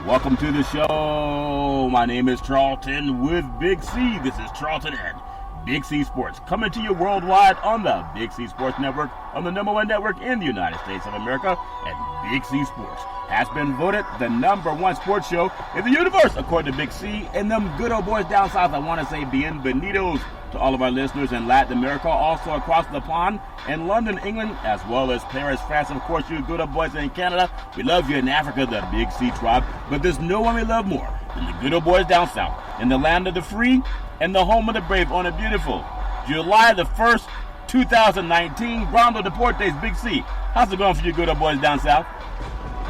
Welcome to the show. My name is Charlton with Big C. This is Charlton and Big C Sports, coming to you worldwide on the Big C Sports Network, on the number one network in the United States of America. And Big C Sports has been voted the number one sports show in the universe, according to Big C. And them good old boys down south, I want to say bienvenidos to all of our listeners in Latin America, also across the pond in London, England, as well as Paris, France, and of course you good old boys in Canada. We love you in Africa, the Big C tribe, but there's no one we love more than the good old boys down south in the land of the free and the home of the brave on a beautiful July the 1st, 2019. Rondo Deportes, Big C. How's it going for you good old boys down south?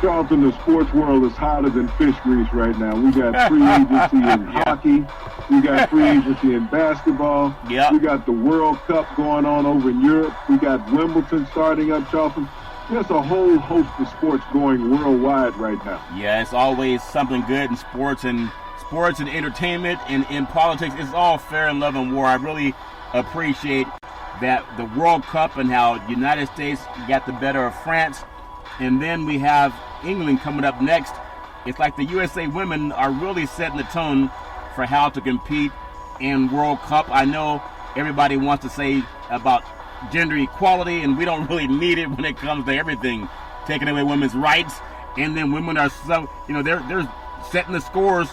Charlton, the sports world is hotter than fish grease right now. We got free agency in hockey. We got free agency in basketball. Yep. We got the World Cup going on over in Europe. We got Wimbledon starting up, Charlton. There's a whole host of sports going worldwide right now. Yeah, it's always something good in sports and entertainment and in politics. It's all fair in love and war. I really appreciate that the World Cup and how the United States got the better of France. And then we have England coming up next. It's like the USA women are really setting the tone for how to compete in World Cup. I know everybody wants to say about gender equality, and we don't really need it when it comes to everything, taking away women's rights. And then women are they're setting the scores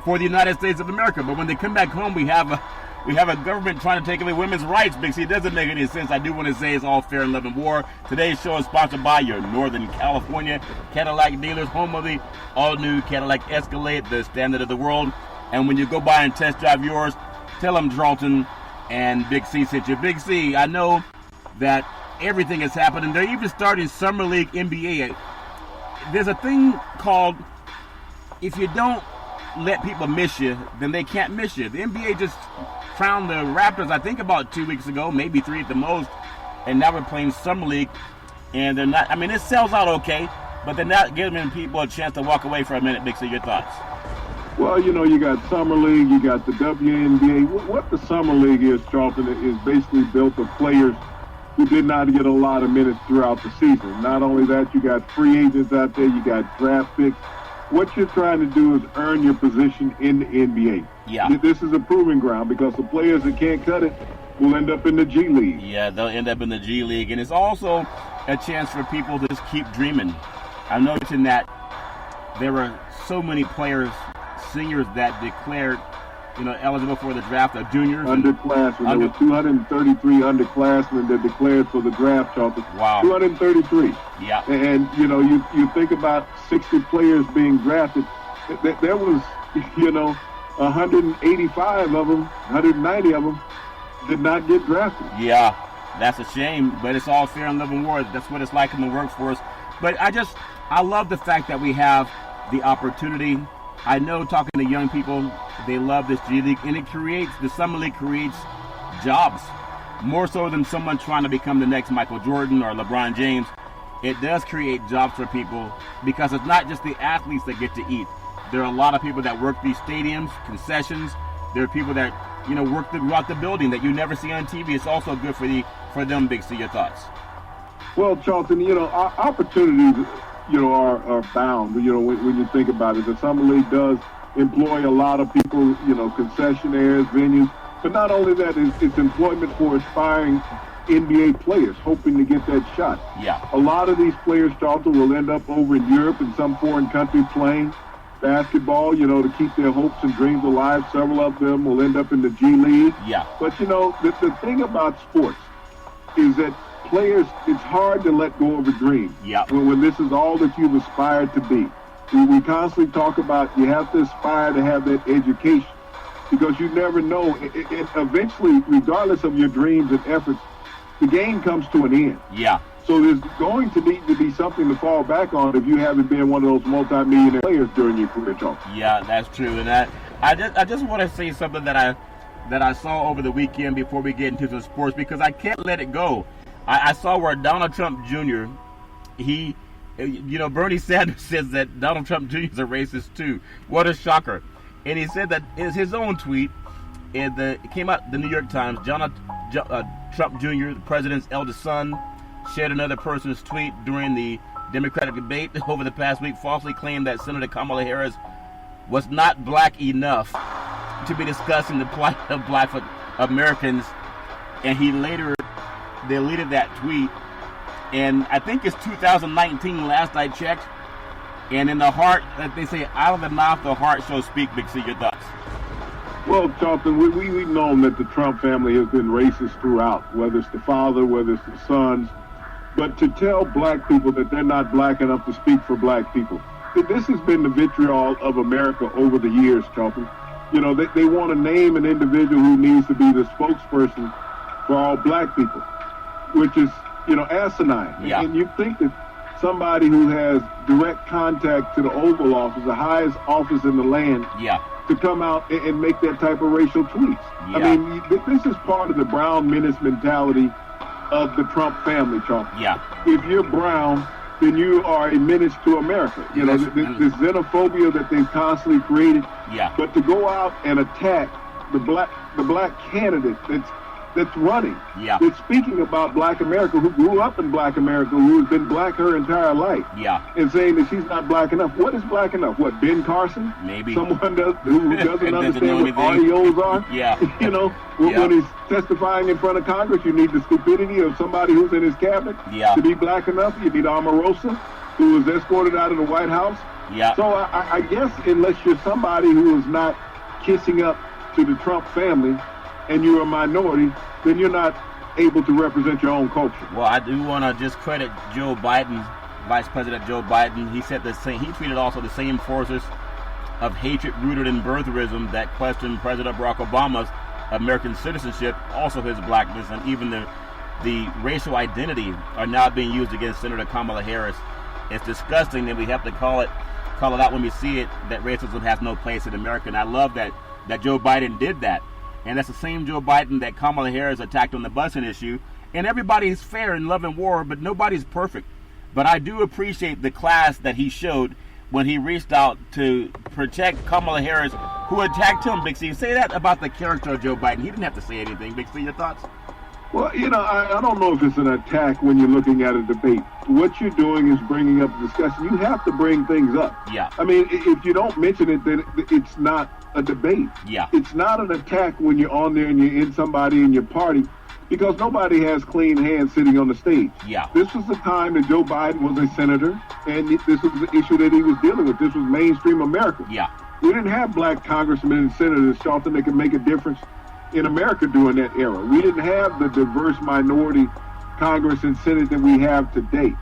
for the United States of America. But when they come back home, we have a government trying to take away women's rights, Big C. It doesn't make any sense. I do want to say it's all fair in love and war. Today's show is sponsored by your Northern California Cadillac dealers, home of the all-new Cadillac Escalade, the standard of the world. And when you go by and test drive yours, tell them Charlton and Big C sent you. Big C, I know that everything is happening. They're even starting Summer League NBA. There's a thing called, if you don't let people miss you, then they can't miss you. The NBA just crowned the Raptors, I think about 2 weeks ago, maybe 3 at the most, and now we're playing Summer League, and they're not, it sells out okay, but they're not giving people a chance to walk away for a minute. Big C, your thoughts? Well, you got Summer League, you got the WNBA. What the Summer League is, Charlton, is basically built of players who did not get a lot of minutes throughout the season. Not only that, you got free agents out there, you got draft picks. What you're trying to do is earn your position in the NBA. Yeah. This is a proving ground because the players that can't cut it will end up in the G League. Yeah, they'll end up in the G League. And it's also a chance for people to just keep dreaming. I'm noticing that there were so many players, seniors that declared, eligible for the draft, juniors. Underclassmen. There were 233 underclassmen that declared for the draft, Charlton. Wow. 233. Yeah. And, you think about 60 players being drafted. There was, 185 of them, 190 of them did not get drafted. Yeah, that's a shame, but it's all fair in love and war. That's what it's like in the workforce. But I love the fact that we have the opportunity. I know talking to young people, they love this G League, and the Summer League creates jobs, more so than someone trying to become the next Michael Jordan or LeBron James. It does create jobs for people because it's not just the athletes that get to eat. There are a lot of people that work these stadiums, concessions. There are people that, work throughout the building that you never see on TV. It's also good for them, Big C. Your thoughts? Well, Charlton, our opportunities, are bound, when you think about it. The Summer League does employ a lot of people, concessionaires, venues. But not only that, it's employment for aspiring NBA players hoping to get that shot. Yeah. A lot of these players, Charlton, will end up over in Europe in some foreign country playing basketball, to keep their hopes and dreams alive. Several of them will end up in the G League. Yeah. But, the thing about sports is that players, it's hard to let go of a dream. Yeah. When this is all that you've aspired to be. We constantly talk about you have to aspire to have that education because you never know. Eventually, regardless of your dreams and efforts, the game comes to an end. Yeah. So there's going to need to be something to fall back on if you haven't been one of those multi-millionaire players during your career, Charlton. Yeah, that's true. And I just want to say something that I saw over the weekend before we get into the sports because I can't let it go. I saw where Donald Trump Jr., Bernie Sanders says that Donald Trump Jr. is a racist too. What a shocker. And he said that is his own tweet. And it came out the New York Times. Trump Jr., the president's eldest son, shared another person's tweet during the Democratic debate over the past week falsely claimed that Senator Kamala Harris was not black enough to be discussing the plight of black Americans, and he later deleted that tweet. And I think it's 2019 last I checked. And in the heart, like they say, out of the mouth, the heart shall speak. Big C, your thoughts? Well, Charlton, we've known that the Trump family has been racist throughout, whether it's the father, whether it's the sons. But to tell black people that they're not black enough to speak for black people, this has been the vitriol of America over the years, Charlton. You know, they want to name an individual who needs to be the spokesperson for all black people, which is, you know, asinine. Yeah. And you think that somebody who has direct contact to the Oval Office, the highest office in the land, to come out and make that type of racial tweets. Yeah. I mean, this is part of the brown menace mentality of the Trump family, Charlton. Yeah. If you're brown, then you are a menace to America. You know, this xenophobia that they've constantly created. Yeah. But to go out and attack the black candidate that's running, that's speaking about black America, who grew up in black America, who has been black her entire life, and saying that she's not black enough. What is black enough? What, Ben Carson? Maybe. Someone who doesn't understand what audios are? You know, when he's testifying in front of Congress, you need the stupidity of somebody who's in his cabinet to be black enough. You need Omarosa, who was escorted out of the White House. So I guess unless you're somebody who is not kissing up to the Trump family, and you're a minority, then you're not able to represent your own culture. Well, I do want to just credit Joe Biden, Vice President Joe Biden. He said the same. He tweeted also the same forces of hatred rooted in birtherism that questioned President Barack Obama's American citizenship, also his blackness, and even the racial identity are now being used against Senator Kamala Harris. It's disgusting that we have to call it out when we see it, that racism has no place in America. And I love that Joe Biden did that. And that's the same Joe Biden that Kamala Harris attacked on the busing issue. And everybody's fair in love and war, but nobody's perfect. But I do appreciate the class that he showed when he reached out to protect Kamala Harris, who attacked him, Big C. Say that about the character of Joe Biden. He didn't have to say anything. Big C, your thoughts? Well, you know, I don't know if it's an attack when you're looking at a debate. What you're doing is bringing up a discussion. You have to bring things up. I mean, if you don't mention it, then it's not a debate. It's not an attack when you're on there and you're in somebody in your party, because nobody has clean hands sitting on the stage. This was the time that Joe Biden was a senator, and this was the issue that he was dealing with. This was mainstream America. We didn't have black congressmen and senators, Charlton, that could make a difference in America during that era. We didn't have the diverse minority Congress and Senate that we have today.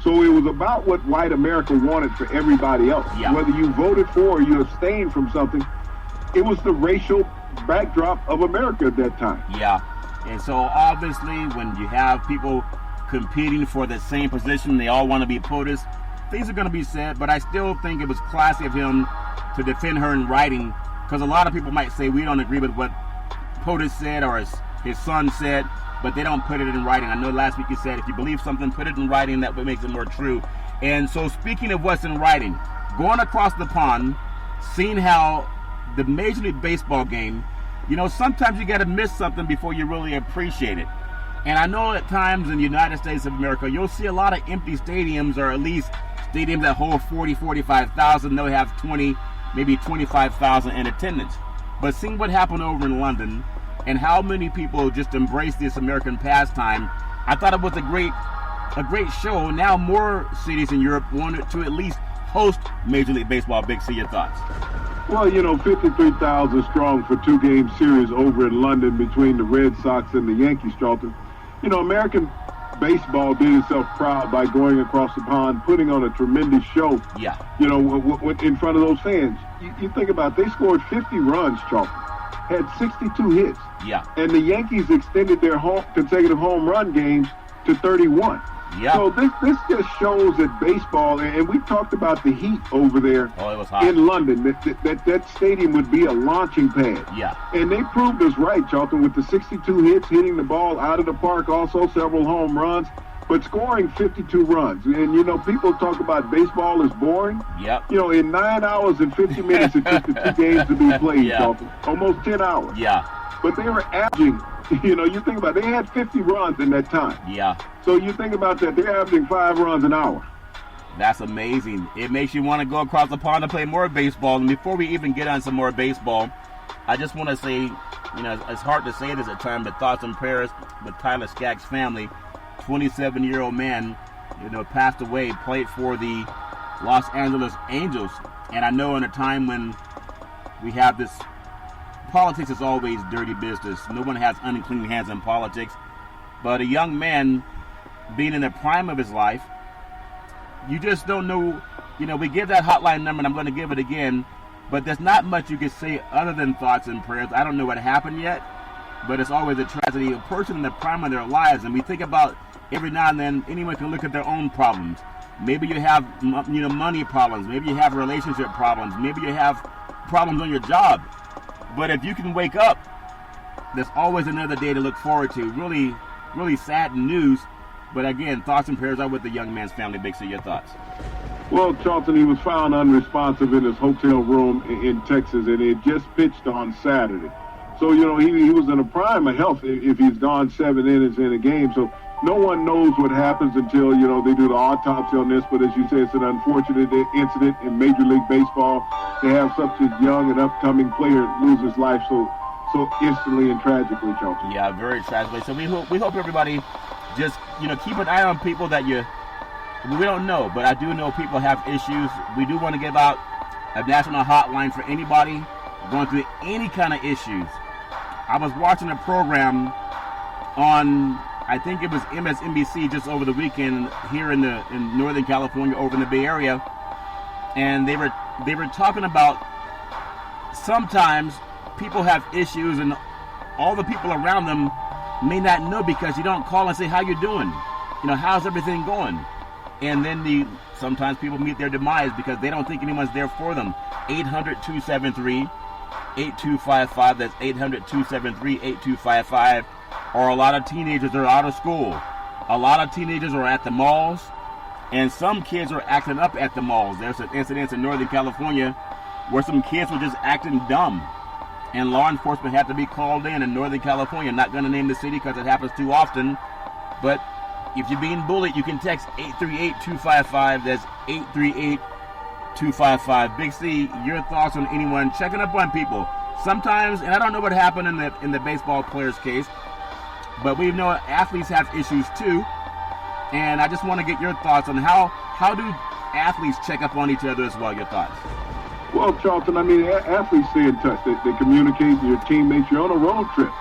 So it was about what white America wanted for everybody else. Whether you voted for or you abstained from something, it was the racial backdrop of America at that time. And so obviously when you have people competing for the same position, they all want to be POTUS, things are going to be said, but I still think it was classy of him to defend her in writing, because a lot of people might say we don't agree with what POTUS said or his son said, but they don't put it in writing. I know last week you said if you believe something, put it in writing. That makes it more true. And so speaking of what's in writing, going across the pond, seeing how the Major League Baseball game, you know, sometimes you got to miss something before you really appreciate it. And I know at times in the United States of America, you'll see a lot of empty stadiums, or at least stadiums that hold 40, 45,000. They'll have 20, maybe 25,000 in attendance. But seeing what happened over in London and how many people just embrace this American pastime, I thought it was a great show. Now more cities in Europe wanted to at least host Major League Baseball. Big C, your thoughts? Well, you know, 53,000 strong for two-game series over in London between the Red Sox and the Yankees, Charlton. You know, American baseball did itself proud by going across the pond, putting on a tremendous show. You know, in front of those fans. You think about it, they scored 50 runs, Charlton, had 62 hits. And the Yankees extended their consecutive home run games to 31. So this just shows that baseball, and we talked about the heat over there it was hot. In London, that stadium would be a launching pad. And they proved us right, Charlton, with the 62 hits, hitting the ball out of the park, also several home runs, but scoring 52 runs. And, you know, people talk about baseball is boring. You know, in 9 hours and 50 minutes, it took the two games to be played, Charlton. Almost 10 hours. But they were averaging, you know, you think about it, they had 50 runs in that time. So you think about that, they're averaging 5 runs an hour. That's amazing. It makes you want to go across the pond and play more baseball. And before we even get on some more baseball, I just want to say, you know, it's hard to say this at times, but thoughts and prayers with Tyler Skaggs' family. 27-year-old man, you know, passed away, played for the Los Angeles Angels. And I know in a time when we have this, politics is always dirty business. No one has unclean hands in politics. But a young man being in the prime of his life, you just don't know. You know, we give that hotline number, and I'm going to give it again, but there's not much you can say other than thoughts and prayers. I don't know what happened yet, but it's always a tragedy. A person in the prime of their lives, and we think about every now and then, anyone can look at their own problems. Maybe you have, you know, money problems. Maybe you have relationship problems. Maybe you have problems on your job. But if you can wake up, there's always another day to look forward to. Really, really sad news. But again, thoughts and prayers are with the young man's family. Big C, your thoughts? Well, Charlton, he was found unresponsive in his hotel room in Texas, and it just pitched on Saturday. So, you know, he was in a prime of health if he's gone 7 innings in a game. So no one knows what happens until, you know, they do the autopsy on this. But as you say, it's an unfortunate incident in Major League Baseball to have such a young and upcoming player lose his life so instantly and tragically, Charlton. Yeah, very tragically. So we hope everybody just, you know, keep an eye on people that we don't know, but I do know people have issues. We do want to give out a national hotline for anybody going through any kind of issues. I was watching a program on, I think it was MSNBC just over the weekend here in Northern California, over in the Bay Area, and they were talking about sometimes people have issues and all the people around them may not know because you don't call and say, how you doing? You know, how's everything going? And then sometimes people meet their demise because they don't think anyone's there for them. 800-273-8255. That's 800-273-8255. Or a lot of teenagers are out of school. A lot of teenagers are at the malls. And some kids are acting up at the malls. There's an incident in Northern California where some kids were just acting dumb. And law enforcement had to be called in Northern California. Not going to name the city because it happens too often. But if you're being bullied, you can text 838-255. That's 838-255. Big C, your thoughts on anyone checking up on people. Sometimes, and I don't know what happened in the baseball player's case, but we know athletes have issues too. And I just want to get your thoughts on how do athletes check up on each other as well. Your thoughts? Well, Charlton, I mean, athletes stay in touch. They communicate with your teammates. You're on a road trip.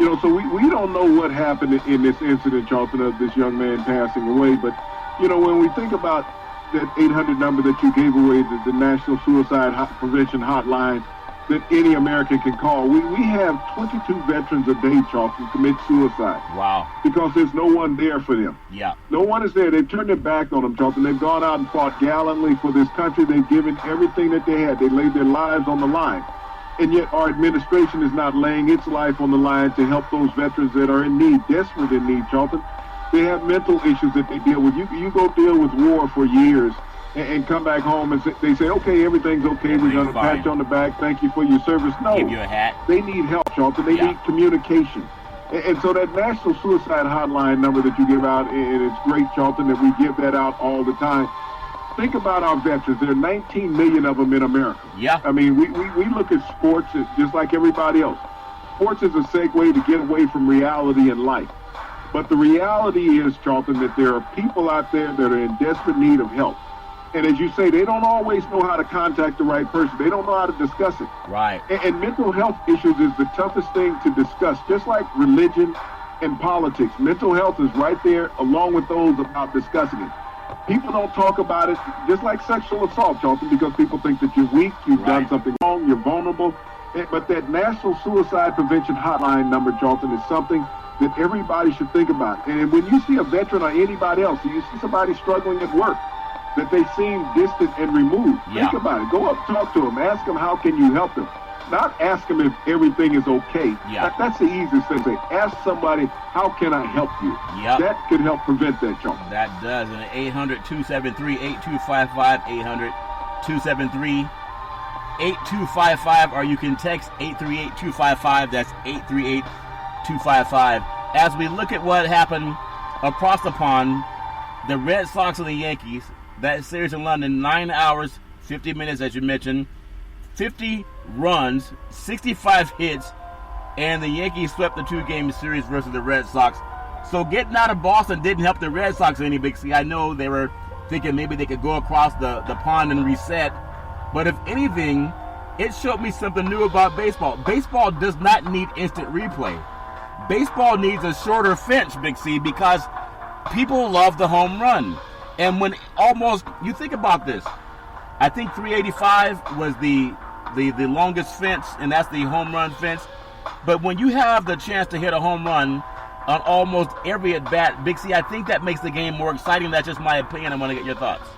You know, so we don't know what happened in this incident, Charlton, of this young man passing away. But, you know, when we think about that 800 number that you gave away, the National Suicide Prevention Hotline that any American can call, we have 22 veterans a day, Charlton, commit suicide. Wow. Because there's no one there for them. Yeah. No one is there. They've turned their back on them, Charlton. They've gone out and fought gallantly for this country. They've given everything that they had. They laid their lives on the line. And yet our administration is not laying its life on the line to help those veterans that are in need, desperate in need, Charlton. They have mental issues that they deal with. You go deal with war for years and come back home and they say, okay, everything's okay. We're going to pat you on the back. Thank you for your service. No, give you a hat. They need help, Charlton. They need communication. And so that National Suicide Hotline number that you give out, and it's great, Charlton, that we give that out all the time. Think about our veterans. There are 19 million of them in America. Yeah. I mean, we look at sports just like everybody else. Sports is a segue to get away from reality in life. But the reality is, Charlton, that there are people out there that are in desperate need of help. And as you say, they don't always know how to contact the right person. They don't know how to discuss it. Right. And mental health issues is the toughest thing to discuss, just like religion and politics. Mental health is right there along with those about discussing it. People don't talk about it, just like sexual assault, Charlton, because people think that you're weak, you've done something wrong, you're vulnerable. But that National Suicide Prevention Hotline number, Charlton, is something that everybody should think about. And when you see a veteran or anybody else, or you see somebody struggling at work, that they seem distant and removed, think about it. Go up, talk to them, ask them how can you help them. Not ask them if everything is okay. That's the easiest thing to say. Ask somebody, how can I help you? That could help prevent that, Charlton. That does. And 800-273-8255, 800-273-8255, or you can text 838-255. That's 838-255. As we look at what happened across the pond, the Red Sox and the Yankees, that series in London, 9 hours, 50 minutes, as you mentioned, 50 runs, 65 hits, and the Yankees swept the 2-game series versus the Red Sox. So getting out of Boston didn't help the Red Sox any, Big C. I know they were thinking maybe they could go across the pond and reset. But if anything, it showed me something new about baseball. Baseball does not need instant replay. Baseball needs a shorter fence, Big C, because people love the home run. And when you think about this, I think 385 was the longest fence, and that's the home run fence. But when you have the chance to hit a home run on almost every at-bat, Big C, I think that makes the game more exciting. That's just my opinion. I want to get your thoughts.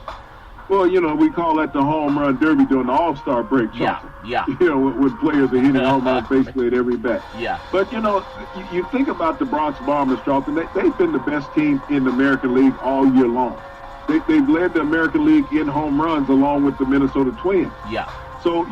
Well, we call that the home run derby during the All-Star break, Charlton. Yeah. When players are hitting home runs basically at every bat. Yeah. But, you think about the Bronx Bombers, Charlton. They've been the best team in the American League all year long. They've led the American League in home runs along with the Minnesota Twins. Yeah. So,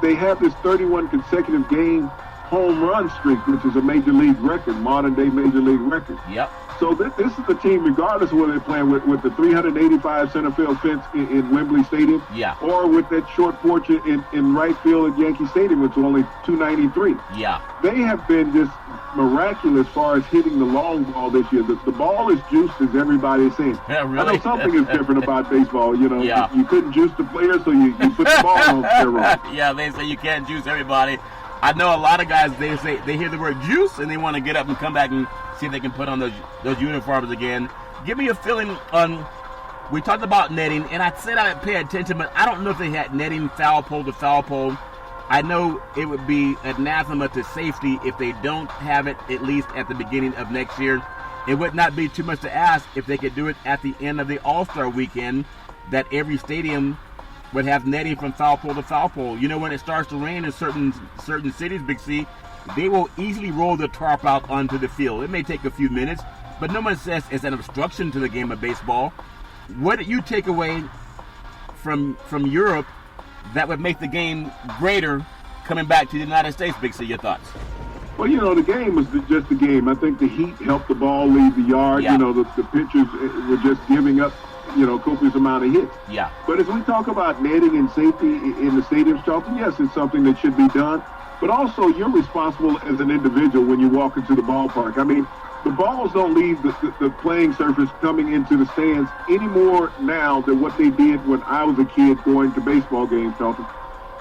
they have this 31 consecutive game home run streak, which is a major league record, modern-day major league record. Yep. So this is the team, regardless of whether they're playing with the 385 center field fence in Wembley Stadium, yeah, or with that short porch in right field at Yankee Stadium, which is only 293. Yeah. They have been just miraculous as far as hitting the long ball this year. The ball is juiced, as everybody is saying. Yeah, really? I know something is different about baseball. Yeah. You couldn't juice the players, so you put the ball on steroids. Yeah, they say you can't juice everybody. I know a lot of guys, they say they hear the word juice and they want to get up and come back and see if they can put on those uniforms again. Give me a feeling on, we talked about netting, and I said I would pay attention, but I don't know if they had netting foul pole to foul pole. I know it would be anathema to safety if they don't have it at least at the beginning of next year. It would not be too much to ask if they could do it at the end of the All-Star weekend, that every stadium would have netting from foul pole to foul pole. When it starts to rain in certain cities, Big C, they will easily roll the tarp out onto the field. It may take a few minutes, but no one says it's an obstruction to the game of baseball. What do you take away from Europe that would make the game greater coming back to the United States, Big C? Your thoughts? Well, the game was just a game. I think the heat helped the ball leave the yard. Yeah. The pitchers were just giving up copious amount of hits. Yeah. But as we talk about netting and safety in the stadiums, Charlton, yes, it's something that should be done. But also, you're responsible as an individual when you walk into the ballpark. I mean, the balls don't leave the playing surface coming into the stands any more now than what they did when I was a kid going to baseball games, Charlton.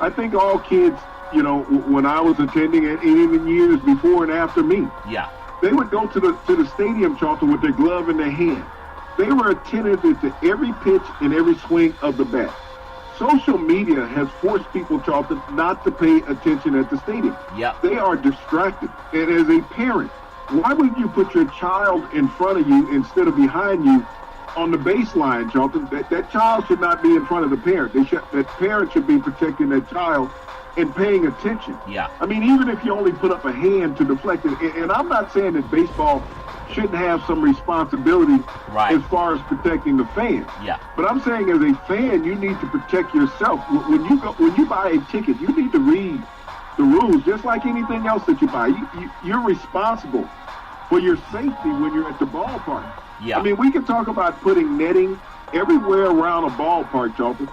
I think all kids, when I was attending, and even years before and after me, yeah, they would go to the stadium, Charlton, with their glove in their hand. They were attentive to every pitch and every swing of the bat. Social media has forced people, Charlton, not to pay attention at the stadium. Yeah. They are distracted. And as a parent, why would you put your child in front of you instead of behind you on the baseline, Charlton? That child should not be in front of the parent. That parent should be protecting that child and paying attention. Yeah. I mean, even if you only put up a hand to deflect it, and I'm not saying that baseball shouldn't have some responsibility right. as far as protecting the fans. Yeah. But I'm saying as a fan, you need to protect yourself. When you buy a ticket, you need to read the rules just like anything else that you buy. You're responsible for your safety when you're at the ballpark. Yeah. I mean, we can talk about putting netting everywhere around a ballpark, Charlton.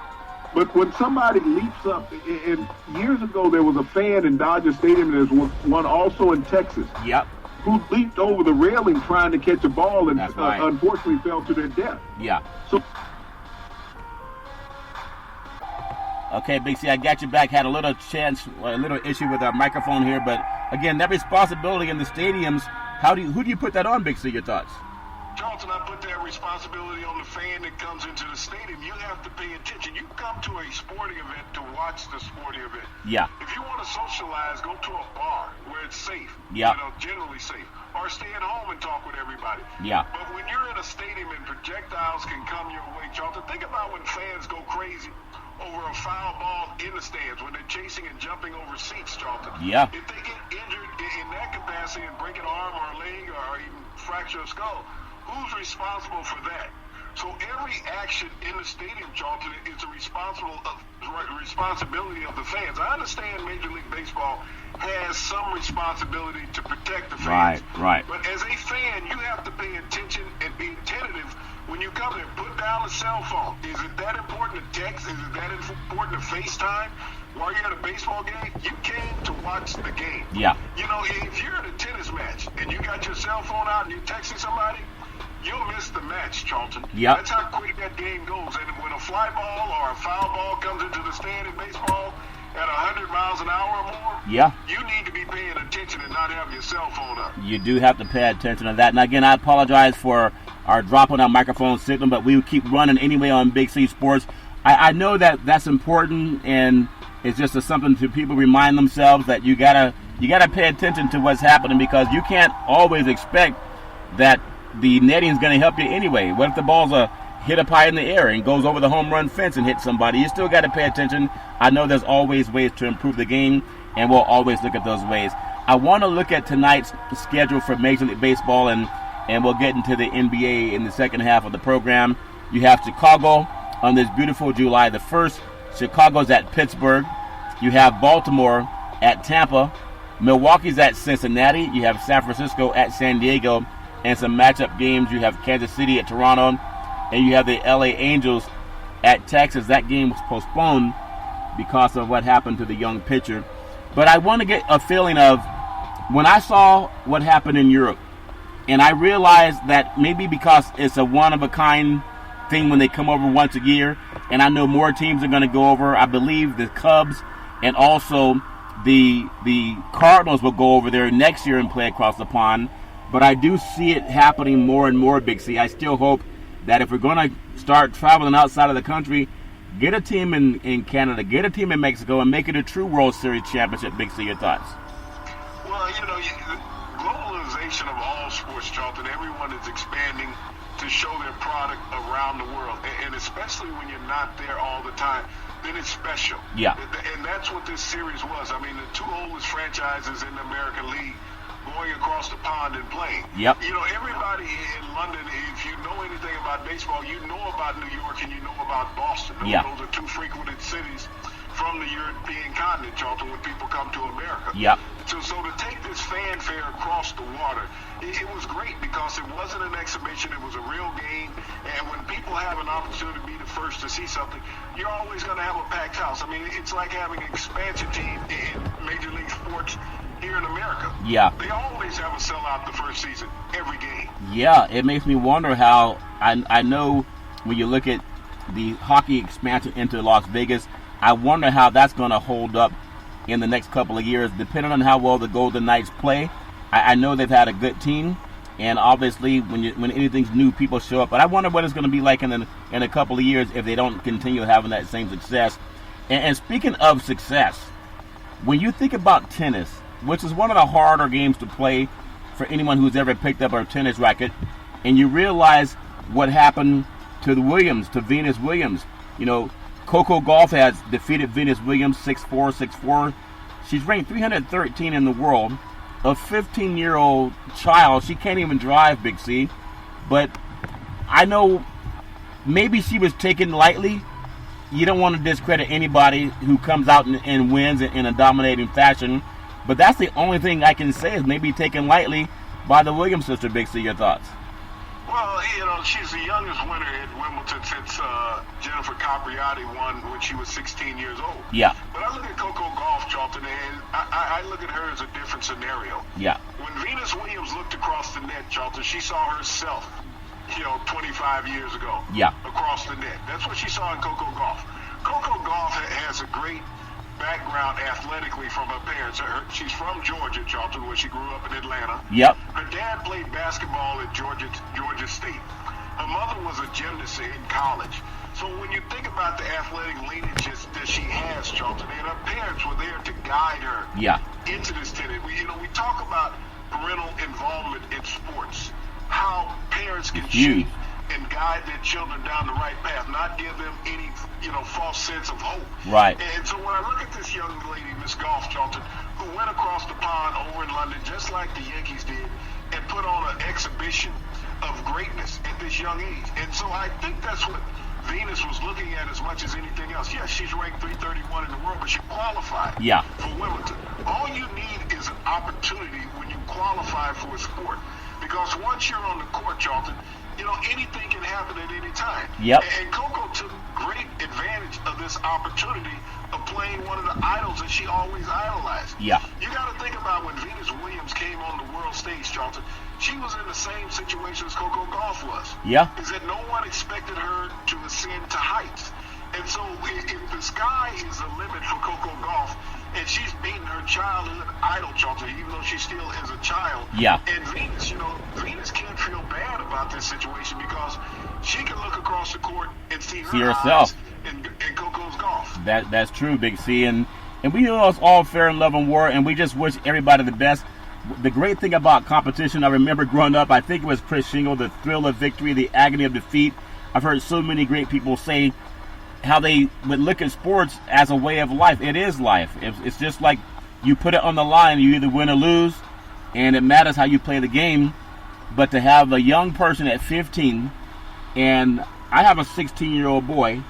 But when somebody leaps up, and years ago there was a fan in Dodger Stadium, and there's one also in Texas. Yep. Who leaped over the railing trying to catch a ball and right. Unfortunately fell to their death. Yeah. So. Okay, Big C, I got you back. Had a little issue with our microphone here, but again, that responsibility in the stadiums. Who do you put that on, Big C? Your thoughts? Charlton, I put that responsibility on the fan that comes into the stadium. You have to pay attention. You come to a sporting event to watch the sporting event. Yeah. If you want to socialize, go to a bar where it's safe. Yeah. Generally safe. Or stay at home and talk with everybody. Yeah. But when you're in a stadium and projectiles can come your way, Charlton, think about when fans go crazy over a foul ball in the stands, when they're chasing and jumping over seats, Charlton. Yeah. If they get injured in that capacity and break an arm or a leg or even fracture a skull, who's responsible for that? So every action in the stadium, Charlton, is the responsibility of the fans. I understand Major League Baseball has some responsibility to protect the fans. Right. But as a fan, you have to pay attention and be attentive When you come there, put down the cell phone. Is it that important to text? Is it that important to FaceTime? While you're at a baseball game, you came to watch the game. Yeah. You know, if you're at a tennis match and you got your cell phone out and you're texting somebody, you'll miss the match, Charlton. Yeah. That's how quick that game goes. And when a fly ball or a foul ball comes into the stand in baseball at 100 miles an hour or more, yeah, you need to be paying attention and not having your cell phone up. You do have to pay attention to that. And again, I apologize for our drop on our microphone signal, but we will keep running anyway on Big C Sports. I know that that's important, and it's just something to people remind themselves that you gotta pay attention to what's happening, because you can't always expect that the netting is going to help you anyway. What if the ball's hit up high in the air and goes over the home run fence and hits somebody? You still got to pay attention. I know there's always ways to improve the game, and we'll always look at those ways. I want to look at tonight's schedule for Major League Baseball, and we'll get into the NBA in the second half of the program. You have Chicago on this beautiful July the 1st. Chicago's at Pittsburgh. You have Baltimore at Tampa. Milwaukee's at Cincinnati. You have San Francisco at San Diego. And some matchup games. You have Kansas City at Toronto. And you have the LA Angels at Texas. That game was postponed because of what happened to the young pitcher. But I want to get a feeling of, when I saw what happened in Europe, and I realized that maybe because it's a one-of-a-kind thing when they come over once a year, and I know more teams are going to go over. I believe the Cubs and also the Cardinals will go over there next year and play across the pond. But I do see it happening more and more, Big C. I still hope that if we're going to start traveling outside of the country, get a team in Canada, get a team in Mexico, and make it a true World Series championship. Big C, your thoughts? Well, you know, globalization of all sports, Charlton, everyone is expanding to show their product around the world. And especially when you're not there all the time, then it's special. Yeah. And that's what this series was. I mean, the two oldest franchises in the American League going across the pond and playing. Yep. You know, everybody in London, if you know anything about baseball, you know about New York and you know about Boston. Yeah. Those are two frequented cities from the European continent, Charlton, when people come to America. Yep. So to take this fanfare across the water, it was great because it wasn't an exhibition, it was a real game. And when people have an opportunity to be the first to see something, you're always going to have a packed house. I mean, it's like having an expansion team in Major League Sports here in America. Yeah. They always have a sellout the first season, every game. Yeah, it makes me wonder how, I know when you look at the hockey expansion into Las Vegas, I wonder how that's going to hold up in the next couple of years, depending on how well the Golden Knights play. I know they've had a good team, and obviously when anything's new, people show up. But I wonder what it's going to be like in a couple of years if they don't continue having that same success. And speaking of success, when you think about tennis, which is one of the harder games to play for anyone who's ever picked up a tennis racket, and you realize what happened to the Williams, to Venus Williams. You know, Coco Gauff has defeated Venus Williams 6-4, 6-4. She's ranked 313 in the world. A 15-year-old child, she can't even drive, Big C. But I know maybe she was taken lightly. You don't want to discredit anybody who comes out and wins in a dominating fashion. But that's the only thing I can say is maybe taken lightly by the Williams sister. Big C, your thoughts? Well, you know, she's the youngest winner at Wimbledon since Jennifer Capriati won when she was 16 years old. Yeah. But I look at Coco Gauff, Charlton, and I look at her as a different scenario. Yeah. When Venus Williams looked across the net, Charlton, she saw herself, 25 years ago. Yeah. Across the net. That's what she saw in Coco Gauff. Coco Gauff has a great background athletically from her parents. She's from Georgia, Charlton, where she grew up in Atlanta. Yep. Her dad played basketball at Georgia State. Her mother was a gymnast in college. So when you think about the athletic lineages that she has, Charlton, and her parents were there to guide her into this tennis. We talk about parental involvement in sports, how parents can shape and guide their children down the right path, not give them any, false sense of hope. Right. And so when I look at this young lady, Miss Gauff, Charlton, who went across the pond over in London, just like the Yankees did, and put on an exhibition of greatness at this young age. And so I think that's what Venus was looking at as much as anything else. Yes, she's ranked 331 in the world, but she qualified for Wimbledon. All you need is an opportunity when you qualify for a sport. Because once you're on the court, Charlton, anything can happen at any time. Yep. And Coco took great advantage of this opportunity of playing one of the idols that she always idolized. Yeah. You got to think about when Venus Williams came on the world stage, Charlton. She was in the same situation as Coco Gauff was. Yeah. Is that no one expected her to ascend to heights. And so if the sky is the limit for Coco Gauff, and she's beating her childhood idol, Charlton, even though she still is a child. Yeah. And Venus, Venus can't feel bad about this situation because she can look across the court and see herself in Coco's Gauff. That's true, Big C. And we know it's all fair and love and war, and we just wish everybody the best. The great thing about competition, I remember growing up, I think it was Chris Shingle, the thrill of victory, the agony of defeat. I've heard so many great people say how they would look at sports as a way of life. It is life. It's just like you put it on the line, you either win or lose, and it matters how you play the game. But to have a young person at 15, and I have a 16-year-old boy,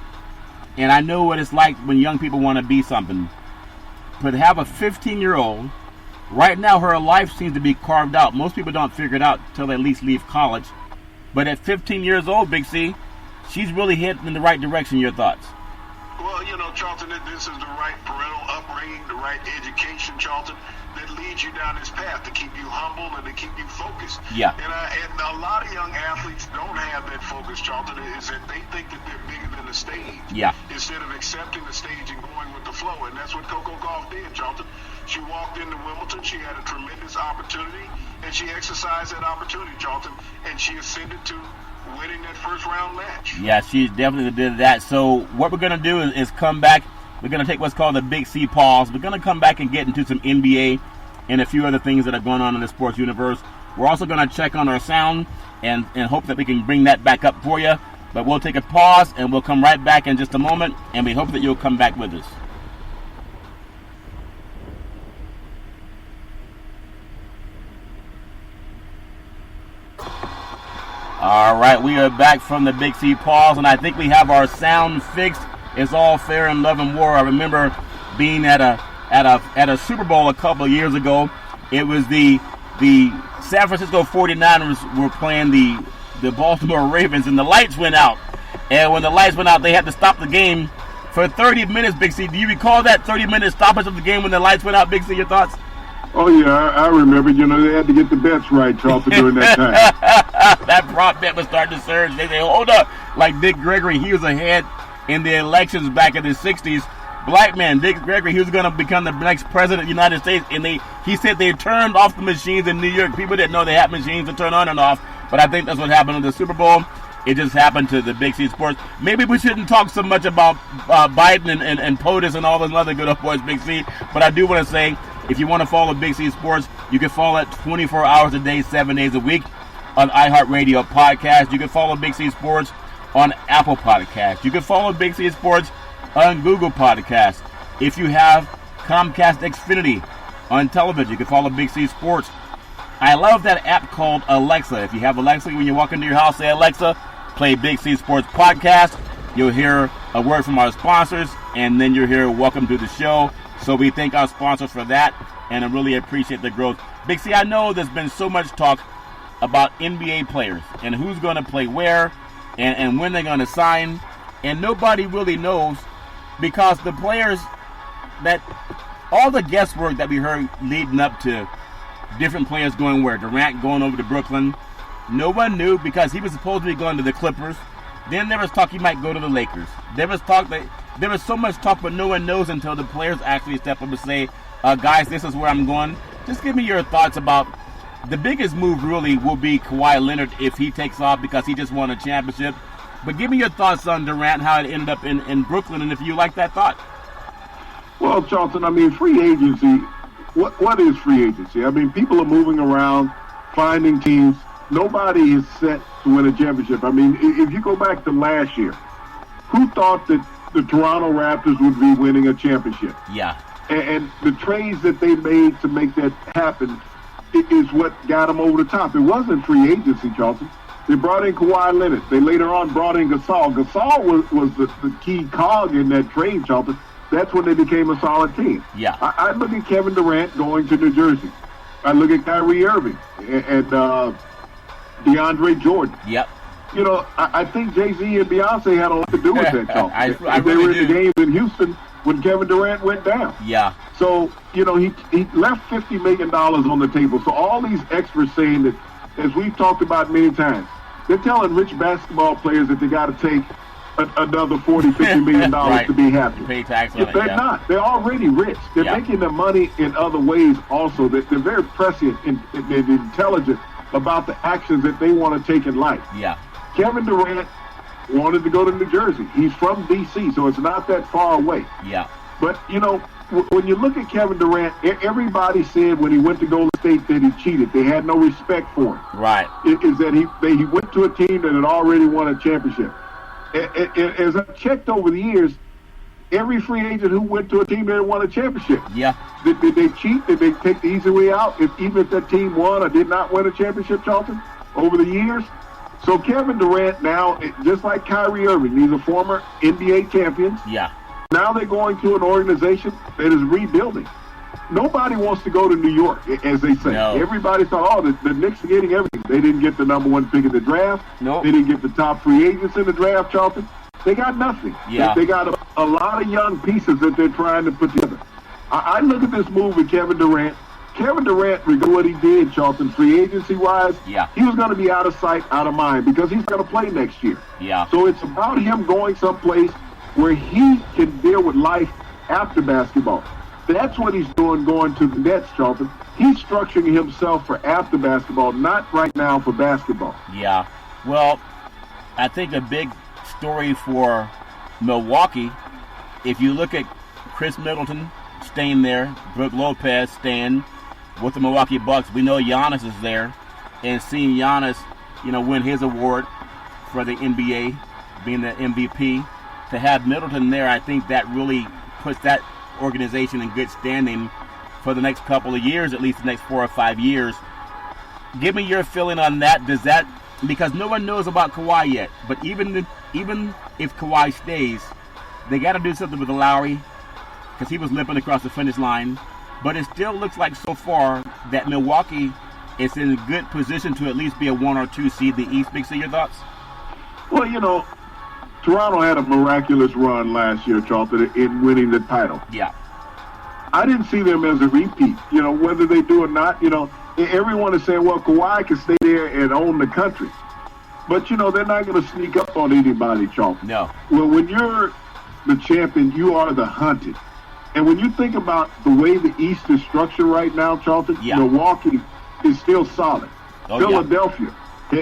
and I know what it's like when young people want to be something. But to have a 15-year-old, right now her life seems to be carved out. Most people don't figure it out until they at least leave college. But at 15 years old, Big C, she's really heading in the right direction. Your thoughts? Well, Charlton, this is the right parental upbringing, the right education, Charlton, that leads you down this path to keep you humble and to keep you focused. Yeah. And a lot of young athletes don't have that focus, Charlton, is that they think that they're bigger than the stage. Yeah. Instead of accepting the stage and going with the flow. And that's what Coco Gauff did, Charlton. She walked into Wimbledon. She had a tremendous opportunity, and she exercised that opportunity, Charlton, and she ascended to winning that first round match. Yeah, she definitely did that. So what we're going to do is come back. We're going to take what's called the Big C pause. We're going to come back and get into some NBA and a few other things that are going on in the sports universe. We're also going to check on our sound and hope that we can bring that back up for you. But we'll take a pause and we'll come right back in just a moment, and we hope that you'll come back with us. All right, we are back from the Big C pause, and I think we have our sound fixed. It's all fair in love and war. I remember being at a Super Bowl a couple of years ago. It was the San Francisco 49ers were playing the Baltimore Ravens, and the lights went out. And when the lights went out, they had to stop the game for 30 minutes, Big C. Do you recall that 30-minute stoppage of the game when the lights went out, Big C? Your thoughts? Oh, yeah, I remember. They had to get the bets right, Charlton, during that time. That prop bet was starting to surge. They say, hold up. Like Dick Gregory, he was ahead in the elections back in the 60s. Black man, Dick Gregory, he was going to become the next president of the United States. And he said they turned off the machines in New York. People didn't know they had machines to turn on and off. But I think that's what happened in the Super Bowl. It just happened to the Big C Sports. Maybe we shouldn't talk so much about Biden and POTUS and all those other good old boys, Big C. But I do want to say, if you want to follow Big C Sports, you can follow it 24 hours a day, 7 days a week on iHeartRadio Podcast. You can follow Big C Sports on Apple Podcasts. You can follow Big C Sports on Google Podcasts. If you have Comcast Xfinity on television, you can follow Big C Sports. I love that app called Alexa. If you have Alexa, when you walk into your house, say, Alexa, play Big C Sports Podcast. You'll hear a word from our sponsors, and then you'll hear welcome to the show. So we thank our sponsors for that, and I really appreciate the growth. Big C, I know there's been so much talk about NBA players and who's going to play where and when they're going to sign, and nobody really knows, because the players that all the guesswork that we heard leading up to different players going where, Durant going over to Brooklyn, no one knew, because he was supposed to be going to the Clippers. Then there was talk he might go to the Lakers. There was so much talk, but no one knows until the players actually step up and say, guys, this is where I'm going. Just give me your thoughts about the biggest move really will be Kawhi Leonard if he takes off, because he just won a championship. But give me your thoughts on Durant, how it ended up in Brooklyn, and if you like that thought. Well, Charlton, free agency, what is free agency? People are moving around, finding teams. Nobody is set to win a championship. If you go back to last year, who thought that the Toronto Raptors would be winning a championship? Yeah. And the trades that they made to make that happen is what got them over the top. It wasn't free agency, Charlton. They brought in Kawhi Leonard. They later on brought in Gasol. Gasol was the key cog in that trade, Charlton. That's when they became a solid team. Yeah. I look at Kevin Durant going to New Jersey. I look at Kyrie Irving and DeAndre Jordan. Yep. you know, I think Jay-Z and Beyonce had a lot to do with that, Charles. I they really were in do. the games in Houston when Kevin Durant went down. Yeah. So, you know, he left $50 million on the table. So all these experts saying that, as we've talked about many times, they're telling rich basketball players that they got to take another $40, $50 million Right. to be happy. Pay tax on If it, they're yeah. not, they're already rich. They're Yeah. making their money in other ways also. They're very prescient and intelligent about the actions that they want to take in life. Yeah. Kevin Durant wanted to go to New Jersey. He's from D.C., so it's not that far away. Yeah. But, you know, when you look at Kevin Durant, everybody said when he went to Golden State that he cheated. They had no respect for him. Right. Is that he went to a team that had already won a championship. As I checked over the years, every free agent who went to a team that had won a championship, Yeah. did they cheat? Did they take the easy way out? Even if that team won or did not win a championship, Charlton, over the years? So Kevin Durant now, just like Kyrie Irving, these are former NBA champions. Yeah. Now they're going to an organization that is rebuilding. Nobody wants to go to New York, as they say. No. Everybody thought, oh, the Knicks are getting everything. They didn't get the number one pick in the draft. Nope. They didn't get the top free agents in the draft, Charlton. They got nothing. Yeah. They got a lot of young pieces that they're trying to put together. I look at this move with Kevin Durant. Kevin Durant, regardless of what he did, Charlton, free agency-wise, Yeah. he was going to be out of sight, out of mind, because he's going to play next year. Yeah. So it's about him going someplace where he can deal with life after basketball. That's what he's doing going to the Nets, Charlton. He's structuring himself for after basketball, not right now for basketball. Yeah. Well, I think a big story for Milwaukee, if you look at Chris Middleton staying there, Brook Lopez staying with the Milwaukee Bucks, we know Giannis is there, and seeing Giannis, you know, win his award for the NBA, being the MVP, to have Middleton there, I think that really puts that organization in good standing for the next couple of years, at least the next 4 or 5 years. Give me your feeling on that. Does that, because no one knows about Kawhi yet, but even if Kawhi stays, they got to do something with Lowry because he was limping across the finish line. But it still looks like so far that Milwaukee is in a good position to at least be a 1 or 2 seed in the East. Big C, your thoughts? Well, you know, Toronto had a miraculous run last year, Charlton, in winning the title. Yeah. I didn't see them as a repeat. You know, whether they do or not, you know, everyone is saying, well, Kawhi can stay there and own the country. But, you know, they're not going to sneak up on anybody, Charlton. No. Well, when you're the champion, you are the hunted. And when you think about the way the East is structured right now, Charlton, Yeah. Milwaukee is still solid. Oh, yeah. Philadelphia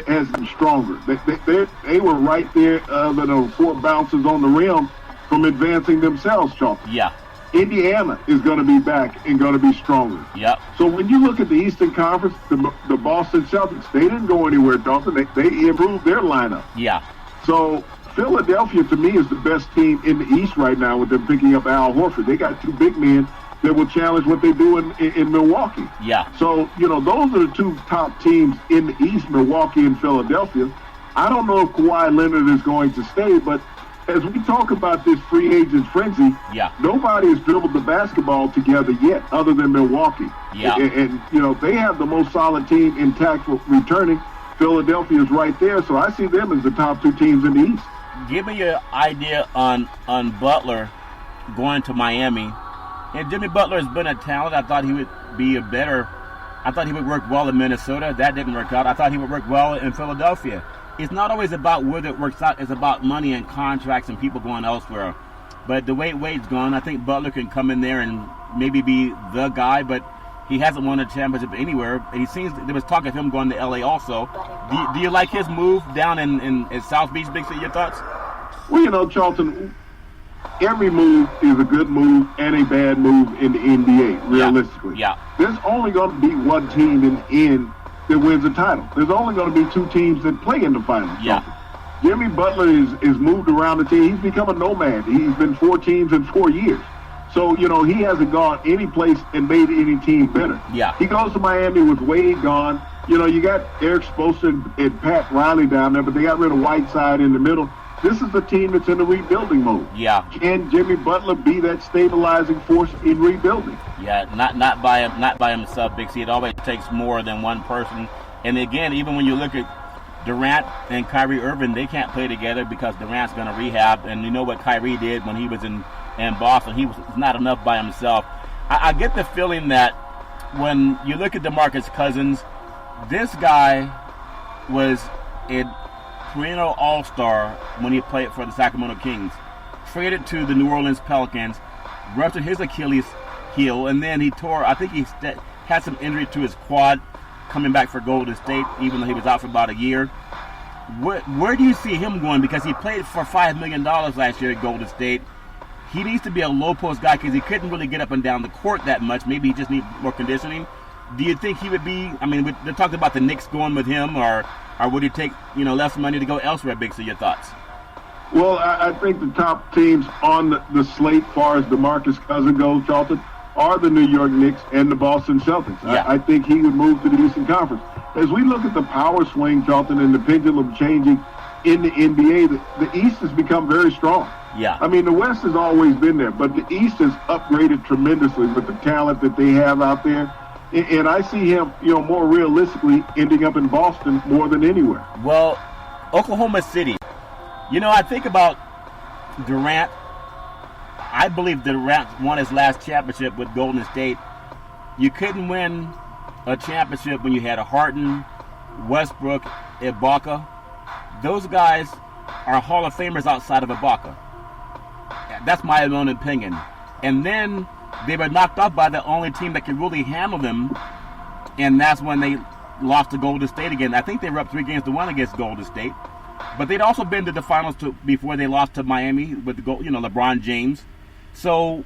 has been stronger. They were right there, other than 4 bounces on the rim from advancing themselves, Charlton. Yeah. Indiana is going to be back and going to be stronger. Yep. So when you look at the Eastern Conference, the Boston Celtics, they didn't go anywhere, Charlton. They improved their lineup. Yeah. So Philadelphia, to me, is the best team in the East right now with them picking up Al Horford. They got 2 big men that will challenge what they do in Milwaukee. Yeah. So, you know, those are the 2 top teams in the East, Milwaukee and Philadelphia. I don't know if Kawhi Leonard is going to stay, but as we talk about this free agent frenzy, Yeah. nobody has dribbled the basketball together yet other than Milwaukee. Yeah. And you know, they have the most solid team intact for returning. Philadelphia is right there, so I see them as the top 2 teams in the East. Give me your idea on Butler going to Miami. And Jimmy Butler has been a talent. I thought he would be I thought he would work well in Minnesota. That didn't work out. I thought he would work well in Philadelphia. It's not always about whether it works out. It's about money and contracts and people going elsewhere. But the way Wade's gone, I think Butler can come in there and maybe be the guy, but he hasn't won a championship anywhere. He seems, there was talk of him going to L.A. also. Do you like his move down in South Beach, Big C? Your thoughts? Well, you know, Charlton, every move is a good move and a bad move in the NBA, realistically. Yeah. There's only going to be 1 team in the end that wins a title. There's only going to be 2 teams that play in the finals. Yeah. Charlton. Jimmy Butler is moved around the team. He's become a nomad. He's been 4 teams in 4 years. So, you know, he hasn't gone any place and made any team better. Yeah. He goes to Miami with Wade gone. You know, you got Eric Spoelstra and Pat Riley down there, but they got rid of Whiteside in the middle. This is the team that's in the rebuilding mode. Yeah. Can Jimmy Butler be that stabilizing force in rebuilding? Yeah, not by himself, Big C. It always takes more than one person. And again, even when you look at Durant and Kyrie Irving, they can't play together because Durant's going to rehab, and you know what Kyrie did when he was in Boston. He was not enough by himself. I get the feeling that when you look at DeMarcus Cousins, this guy was a perennial all-star when he played for the Sacramento Kings. Traded to the New Orleans Pelicans, ruptured his Achilles heel, and then he tore, I think he had some injury to his quad coming back for Golden State, even though he was out for about a year. Where do you see him going? Because he played for $5 million last year at Golden State. He needs to be a low-post guy because he couldn't really get up and down the court that much. Maybe he just needs more conditioning. Do you think he would be, I mean, they talked about the Knicks going with him, or would he take, less money to go elsewhere, Big C? Your thoughts? Well, I think the top teams on the slate, far as DeMarcus Cousins goes, Charlton, are the New York Knicks and the Boston Celtics. Yeah. I think he would move to the Eastern Conference. As we look at the power swing, Charlton, and the pendulum changing in the NBA, the East has become very strong. Yeah. I mean, the West has always been there, but the East has upgraded tremendously with the talent that they have out there. And I see him, more realistically ending up in Boston more than anywhere. Well, Oklahoma City. I think about Durant. I believe Durant won his last championship with Golden State. You couldn't win a championship when you had a Harden, Westbrook, Ibaka. Those guys are Hall of Famers outside of Ibaka. That's my own opinion. And then they were knocked off by the only team that could really handle them, and that's when they lost to Golden State again. I think they were up 3-1 against Golden State. But they'd also been to the finals before they lost to Miami with LeBron James. So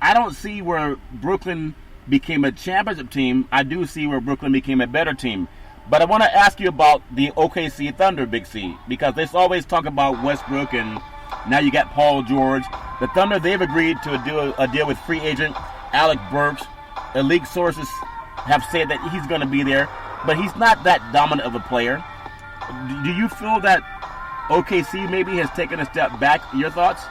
I don't see where Brooklyn became a championship team. I do see where Brooklyn became a better team. But I want to ask you about the OKC Thunder, Big C, because they always talk about Westbrook, and now you got Paul George. The Thunder, they've agreed to a deal with free agent Alec Burks. Elite sources have said that he's going to be there, but he's not that dominant of a player. Do you feel that OKC maybe has taken a step back? Your thoughts?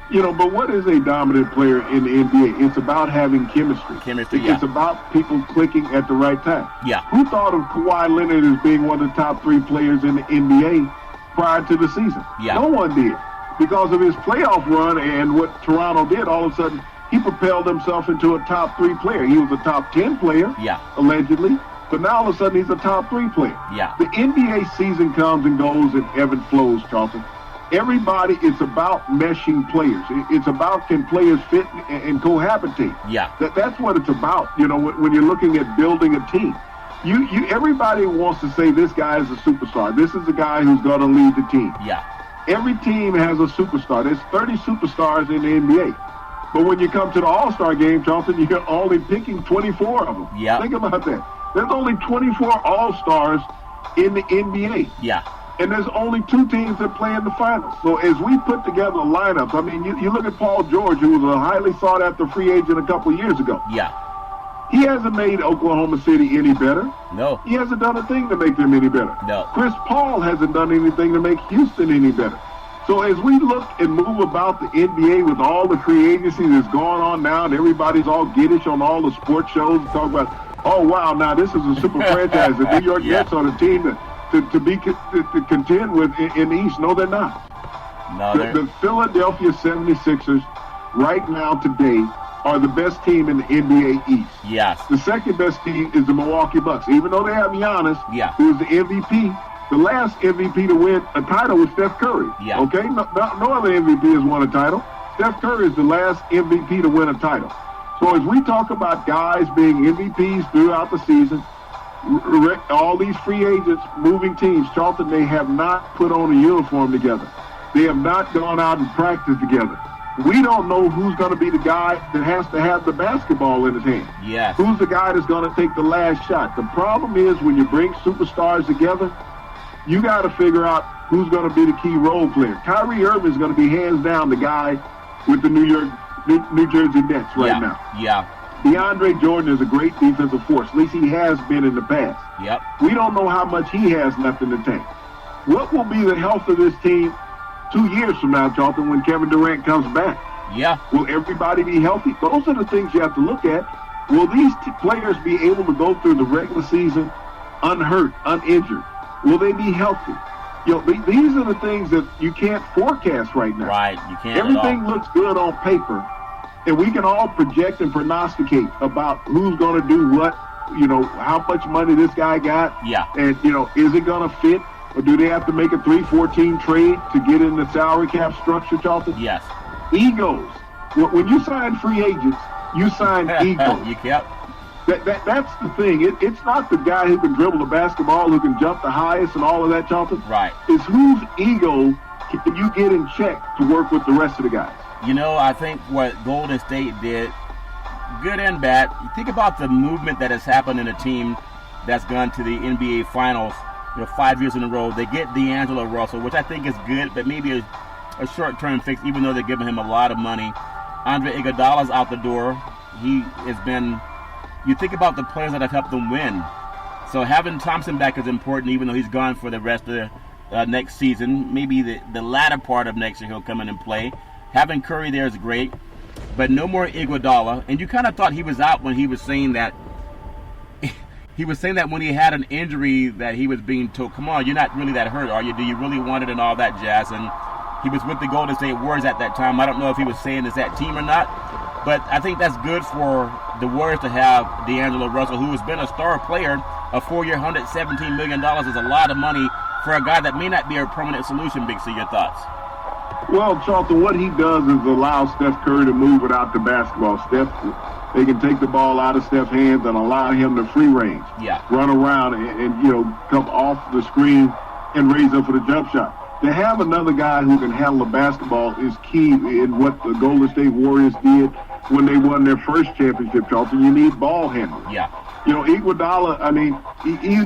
But what is a dominant player in the NBA? It's about having chemistry. Yeah. It's about people clicking at the right time. Yeah. Who thought of Kawhi Leonard as being one of the top 3 players in the NBA prior to the season? Yeah. No one did. Because of his playoff run and what Toronto did, all of a sudden, he propelled himself into a top 3 player. He was a top 10 player, allegedly. But now all of a sudden he's a top 3 player. Yeah. The NBA season comes and goes and ebb and flows, Charlton. Everybody, it's about meshing players. It's about can players fit and cohabitate. Yeah. That's what it's about. When you're looking at building a team, everybody wants to say this guy is a superstar. This is the guy who's going to lead the team. Yeah. Every team has a superstar. There's 30 superstars in the NBA. But when you come to the All-Star game, Charlton, you're only picking 24 of them. Yeah. Think about that. There's only 24 All-Stars in the NBA. Yeah. And there's only 2 teams that play in the finals. So as we put together lineups, I mean, you look at Paul George, who was a highly sought-after free agent a couple of years ago. Yeah. He hasn't made Oklahoma City any better. No. He hasn't done a thing to make them any better. No. Chris Paul hasn't done anything to make Houston any better. So as we look and move about the NBA with all the free agency that's going on now, and everybody's all giddish on all the sports shows and talk about, oh, wow, now this is a super franchise. The New York Jets are the team to contend with in the East. No, they're not. No, the Philadelphia 76ers right now today are the best team in the NBA East. Yes. The second best team is the Milwaukee Bucks. Even though they have Giannis, who's the MVP, the last MVP to win a title was Steph Curry. Yeah. Okay? No other MVP has won a title. Steph Curry is the last MVP to win a title. So as we talk about guys being MVPs throughout the season, all these free agents moving teams, Charlton, they have not put on a uniform together. They have not gone out and practiced together. We don't know who's going to be the guy that has to have the basketball in his hand. Yes. Who's the guy that's going to take the last shot? The problem is when you bring superstars together, you got to figure out who's going to be the key role player. Kyrie Irving is going to be hands down the guy with the New Jersey Nets right now. Yeah. DeAndre Jordan is a great defensive force. At least he has been in the past. Yep. We don't know how much he has left in the tank. What will be the health of this team 2 years from now, Charlton, when Kevin Durant comes back? Yeah. Will everybody be healthy? Those are the things you have to look at. Will these players be able to go through the regular season unhurt, uninjured? Will they be healthy? These are the things that you can't forecast right now. Right, you can't. Everything looks good on paper, and we can all project and prognosticate about who's going to do what. How much money this guy got. Yeah. And is it going to fit, or do they have to make a 3-14 trade to get in the salary cap structure, Charlton? Yes. Egos. When you sign free agents, you sign egos. That's the thing. It's not the guy who can dribble the basketball, who can jump the highest and all of that, Charlton. Right. It's whose ego can you get in check to work with the rest of the guys. I think what Golden State did, good and bad, you think about the movement that has happened in a team that's gone to the NBA Finals, 5 years in a row. They get D'Angelo Russell, which I think is good, but maybe a short-term fix, even though they're giving him a lot of money. Andre Iguodala's out the door. He has been... You think about the players that have helped them win. So having Thompson back is important, even though he's gone for the rest of the next season. Maybe the latter part of next year he'll come in and play. Having Curry there is great, but no more Iguodala. And you kind of thought he was out when he was saying that. He was saying that when he had an injury that he was being told, come on, you're not really that hurt, are you? Do you really want it and all that jazz? And he was with the Golden State Warriors at that time. I don't know if he was saying it's that team or not. But I think that's good for the Warriors to have D'Angelo Russell, who has been a star player. A 4-year, $117 million is a lot of money for a guy that may not be a permanent solution. Big C, your thoughts? Well, Charlton, what he does is allow Steph Curry to move without the basketball. They can take the ball out of Steph's hands and allow him to free range. Yeah. Run around and come off the screen and raise up for the jump shot. To have another guy who can handle the basketball is key in what the Golden State Warriors did when they won their first championship, Charlton. You need ball handlers. Yeah. Iguodala, he's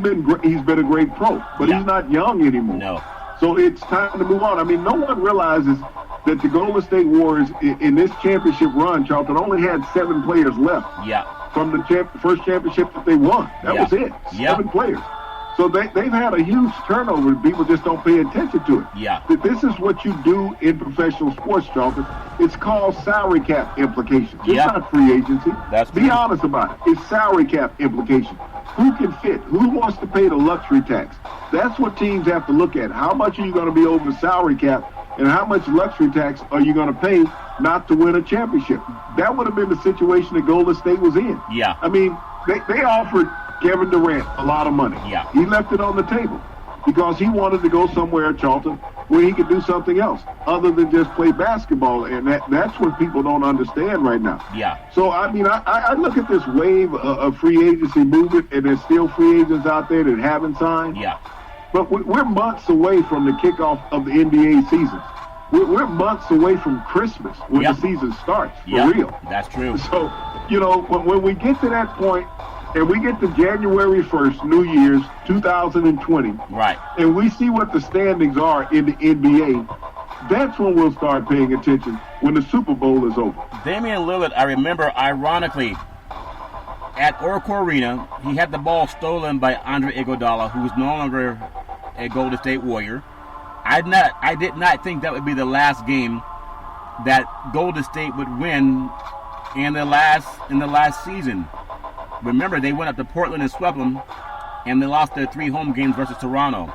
been a great pro, but he's not young anymore. No. So it's time to move on. No one realizes that the Golden State Warriors in this championship run, Charlton, only had 7 players left. Yeah. From the first championship that they won. That was it. 7 players. So they've had a huge turnover. People just don't pay attention to it. Yeah. This is what you do in professional sports, Charlton. It's called salary cap implications. It's not free agency. Be honest about it. It's salary cap implications. Who can fit? Who wants to pay the luxury tax? That's what teams have to look at. How much are you going to be over the salary cap, and how much luxury tax are you going to pay not to win a championship? That would have been the situation that Golden State was in. Yeah. They offered Kevin Durant a lot of money. Yeah. He left it on the table because he wanted to go somewhere, Charlton, where he could do something else other than just play basketball, and that's what people don't understand right now. Yeah. So, I look at this wave of free agency movement, and there's still free agents out there that haven't signed. Yeah. But we're months away from the kickoff of the NBA season. We're months away from Christmas when the season starts, for real. That's true. So, when we get to that point, and we get to January 1st, New Year's, 2020, right, and we see what the standings are in the NBA, that's when we'll start paying attention, when the Super Bowl is over. Damian Lillard, I remember, ironically, at Oracle Arena, he had the ball stolen by Andre Iguodala, who was no longer a Golden State Warrior. I did not think that would be the last game that Golden State would win in the last season. Remember, they went up to Portland and swept them, and they lost their 3 home games versus Toronto.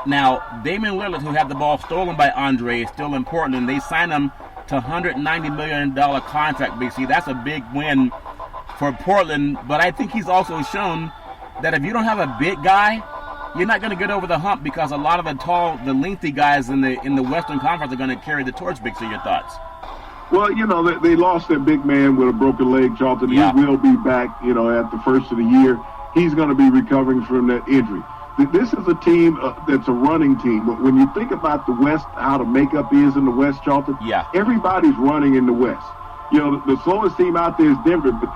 Now, Damian Lillard, who had the ball stolen by Andre, is still important, and they signed him to a $190 million contract, BC. That's a big win for Portland, but I think he's also shown that if you don't have a big guy, you're not going to get over the hump, because a lot of the lengthy guys in the Western Conference are going to carry the torch. Big C, your thoughts? Well, they lost their big man with a broken leg, Charlton. Yeah. He will be back, at the first of the year. He's going to be recovering from that injury. This is a team that's a running team. But when you think about the West, how the makeup is in the West, Charlton, everybody's running in the West. The slowest team out there is Denver, but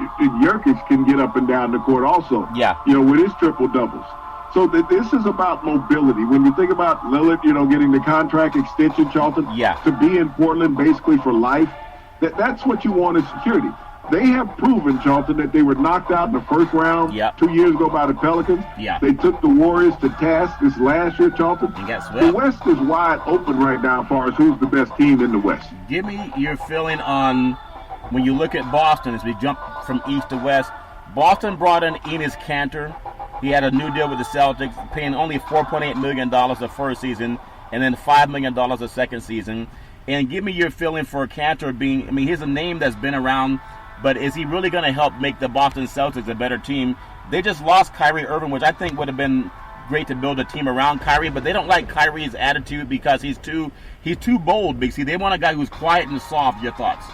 Jokic can get up and down the court also, with his triple-doubles. So this is about mobility. When you think about Lillard, getting the contract extension, Charlton, to be in Portland basically for life, that's what you want as security. They have proven, Charlton, that they were knocked out in the first round 2 years ago by the Pelicans. They took the Warriors to task this last year, Charlton. The West is wide open right now as far as who's the best team in the West. Give me your feeling on when you look at Boston as we jump from east to west. Boston brought in Enes Kanter. He had a new deal with the Celtics, paying only $4.8 million the first season, and then $5 million the second season. And give me your feeling for Kanter being, I mean, he's a name that's been around, but is he really going to help make the Boston Celtics a better team? They just lost Kyrie Irving, which I think would have been great to build a team around Kyrie, but they don't like Kyrie's attitude because he's too bold, Big C. They want a guy who's quiet and soft. Your thoughts?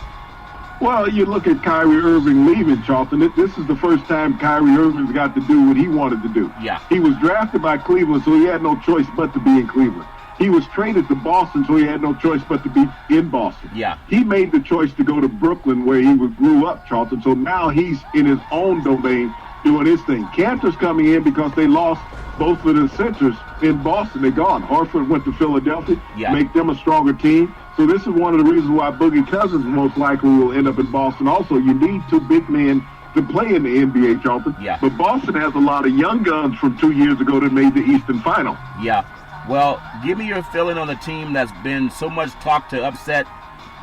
Well, you look at Kyrie Irving leaving, Charlton. This is the first time Kyrie Irving's got to do what he wanted to do. Yeah. He was drafted by Cleveland, so he had no choice but to be in Cleveland. He was traded to Boston, so he had no choice but to be in Boston. Yeah. He made the choice to go to Brooklyn, where he grew up, Charlton. So now he's in his own domain doing his thing. Kanter's coming in because they lost both of the centers in Boston. They're gone. Horford went to Philadelphia, make them a stronger team. So this is one of the reasons why Boogie Cousins most likely will end up in Boston. Also, you need two big men to play in the NBA, Charlton. Yeah. But Boston has a lot of young guns from 2 years ago that made the Eastern Final. Yeah. Well, give me your feeling on the team that's been so much talk to upset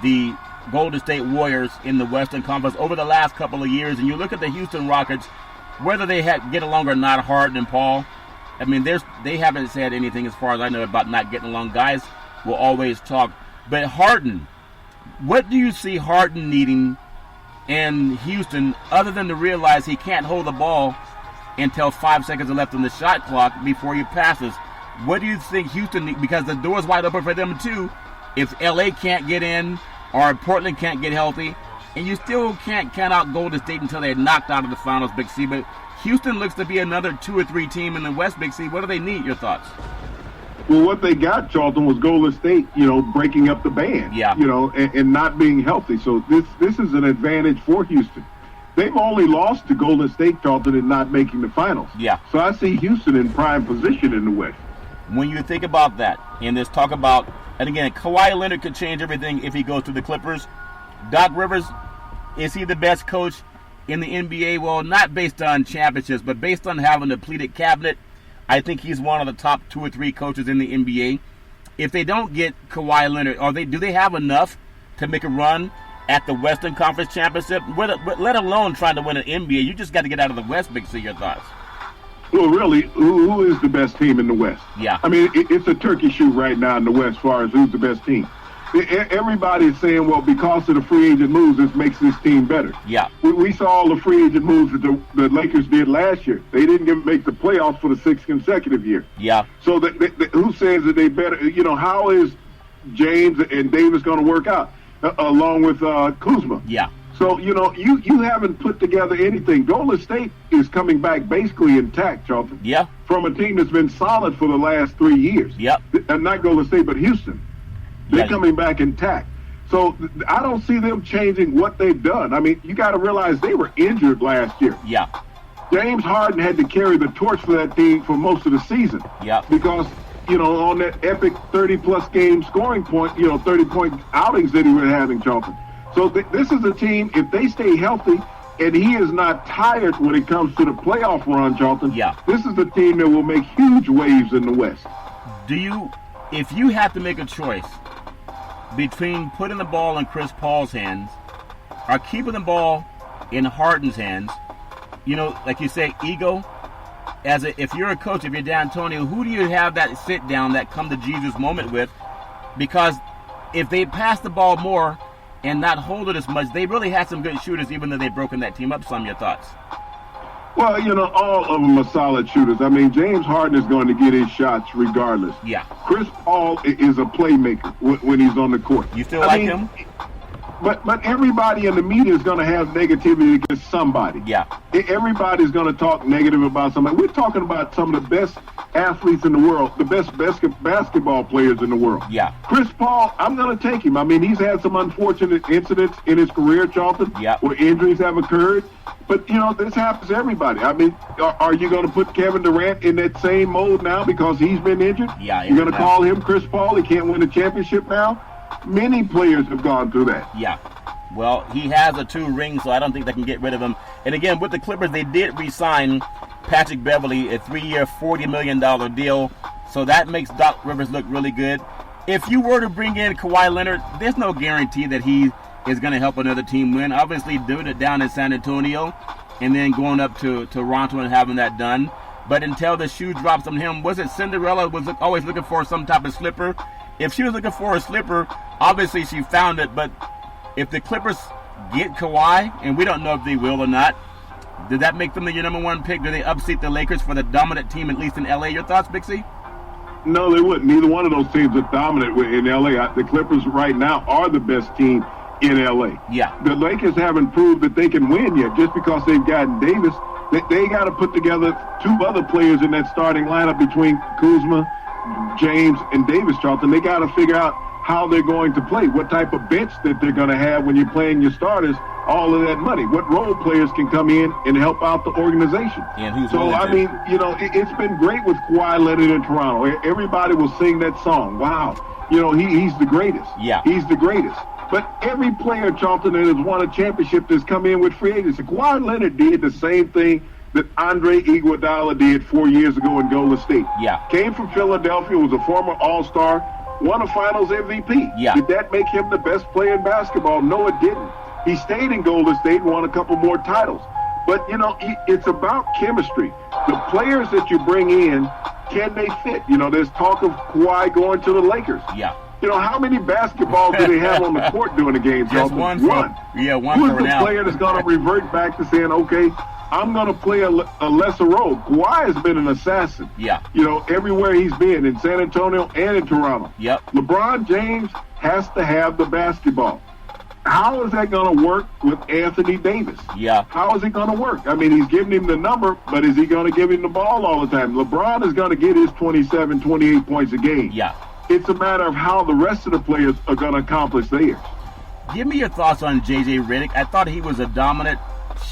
the Golden State Warriors in the Western Conference over the last couple of years. And you look at the Houston Rockets, whether they get along or not, Harden and Paul, I mean, they haven't said anything as far as I know about not getting along. Guys will always talk. But Harden, what do you see Harden needing in Houston other than to realize he can't hold the ball until 5 seconds are left on the shot clock before he passes? What do you think Houston needs? Because the door's wide open for them too. If LA can't get in or Portland can't get healthy, and you still can't count out Golden State until they're knocked out of the finals, Big C. But Houston looks to be another 2 or 3 team in the West, Big C. What do they need? Your thoughts? Well, what they got, Charlton, was Golden State, breaking up the band, and not being healthy. So this is an advantage for Houston. They've only lost to Golden State, Charlton, in not making the finals. Yeah. So I see Houston in prime position in the West. When you think about that, and there's talk about, and again, Kawhi Leonard could change everything if he goes to the Clippers. Doc Rivers, is he the best coach in the NBA? Well, not based on championships, but based on having a depleted cabinet. I think he's one of the top 2 or 3 coaches in the NBA. If they don't get Kawhi Leonard, do they have enough to make a run at the Western Conference Championship? Let alone trying to win an NBA. You just got to get out of the West, Big C. Your thoughts? Well, really, who is the best team in the West? Yeah. I mean, it's a turkey shoot right now in the West as far as who's the best team. Everybody's saying, well, because of the free agent moves, this makes this team better. Yeah. We saw all the free agent moves that the Lakers did last year. They didn't make the playoffs for the 6th consecutive year. Yeah. So who says that they better? How is James and Davis going to work out along with Kuzma? Yeah. So, you haven't put together anything. Golden State is coming back basically intact, Charlton. Yeah. From a team that's been solid for the last 3 years. Yep. And not Golden State, but Houston. They're coming back intact. So I don't see them changing what they've done. I mean, you got to realize they were injured last year. Yeah. James Harden had to carry the torch for that team for most of the season. Yeah. Because, on that epic 30-plus game scoring point, 30-point outings that he was having, Charlton. So this is a team, if they stay healthy, and he is not tired when it comes to the playoff run, Charlton, this is a team that will make huge waves in the West. If you have to make a choice between putting the ball in Chris Paul's hands or keeping the ball in Harden's hands, like you say, ego, if you're a coach, if you're D'Antonio, who do you have that sit down, that come to Jesus moment with? Because if they pass the ball more and not hold it as much, they really had some good shooters, even though they've broken that team up some. Your thoughts? Well, all of them are solid shooters. I mean, James Harden is going to get his shots regardless. Yeah. Chris Paul is a playmaker when he's on the court. You still like him? But everybody in the media is going to have negativity against somebody. Yeah. Everybody's going to talk negative about somebody. We're talking about some of the best athletes in the world, the best basketball players in the world. Yeah. Chris Paul, I'm going to take him. I mean, he's had some unfortunate incidents in his career, Charlton, where injuries have occurred. But, this happens to everybody. I mean, are you going to put Kevin Durant in that same mode now because he's been injured? Yeah. You're going to call him Chris Paul? He can't win a championship now? Many players have gone through that. Yeah. Well, he has a 2 rings, so I don't think they can get rid of him. And again, with the Clippers, they did re-sign Patrick Beverley, a 3-year, $40 million deal. So that makes Doc Rivers look really good. If you were to bring in Kawhi Leonard, there's no guarantee that he is going to help another team win. Obviously, doing it down in San Antonio and then going up to Toronto and having that done. but until the shoe drops on him, was it Cinderella was always looking for some type of slipper? If she was looking for a slipper, obviously she found it, but if the Clippers get Kawhi, and we don't know if they will or not, did that make them the number one pick? Do they upseat the Lakers for the dominant team, at least in LA? Your thoughts, Big C? No, they wouldn't. Neither one of those teams are dominant in LA. The Clippers right now are the best team in LA. Yeah. The Lakers haven't proved that they can win yet. Just because they've gotten Davis, they got to put together two other players in that starting lineup between Kuzma, James, and Davis, Charlton. They got to figure out how they're going to play, what type of bench that they're going to have when you're playing your starters, all of that money. What role players can come in and help out the organization. And who's so, I mean, you know, it's been great with Kawhi Leonard in Toronto. Everybody will sing that song. Wow. You know, he's the greatest. Yeah. He's the greatest. But every player, Charlton, that has won a championship that's come in with free agency, Kawhi Leonard did the same thing that Andre Iguodala did 4 years ago in Golden State. Yeah. Came from Philadelphia, was a former All-Star, won a Finals MVP. Yeah. Did that make him the best player in basketball? No, it didn't. He stayed in Golden State and won a couple more titles. But, you know, it's about chemistry. The players that you bring in, can they fit? You know, there's talk of Kawhi going to the Lakers. Yeah. You know, how many basketballs do they have on the court during the game? Just one. Yeah, one Who's for the now. player that's going to revert back to saying, okay, I'm going to play a lesser role? Kawhi has been an assassin. Yeah. You know, everywhere he's been, in San Antonio and in Toronto. Yep. LeBron James has to have the basketball. How is that going to work with Anthony Davis? Yeah. How is it going to work? I mean, he's giving him the number, but is he going to give him the ball all the time? LeBron is going to get his 27, 28 points a game. Yeah. It's a matter of how the rest of the players are going to accomplish theirs. Give me your thoughts on J.J. Redick. I thought he was a dominant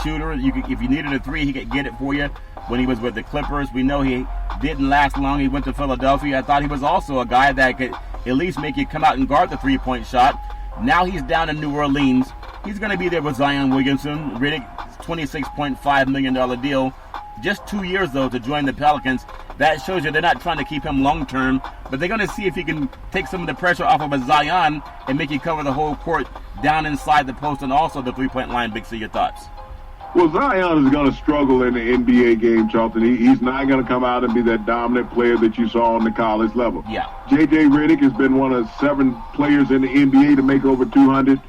shooter. If you needed a three, he could get it for you when he was with the Clippers. We know he didn't last long. He went to Philadelphia. I thought he was also a guy that could at least make you come out and guard the three-point shot. Now he's down in New Orleans. He's going to be there with Zion Williamson. Redick's $26.5 million deal. Just 2 years, though, to join the Pelicans. That shows you they're not trying to keep him long-term, but they're going to see if he can take some of the pressure off of a Zion and make you cover the whole court down inside the post and also the three-point line. Big C, your thoughts? Well, Zion is going to struggle in the NBA game, Charlton. He's not going to come out and be that dominant player that you saw on the college level. Yeah. J.J. Redick has been one of 7 players in the NBA to make over 200,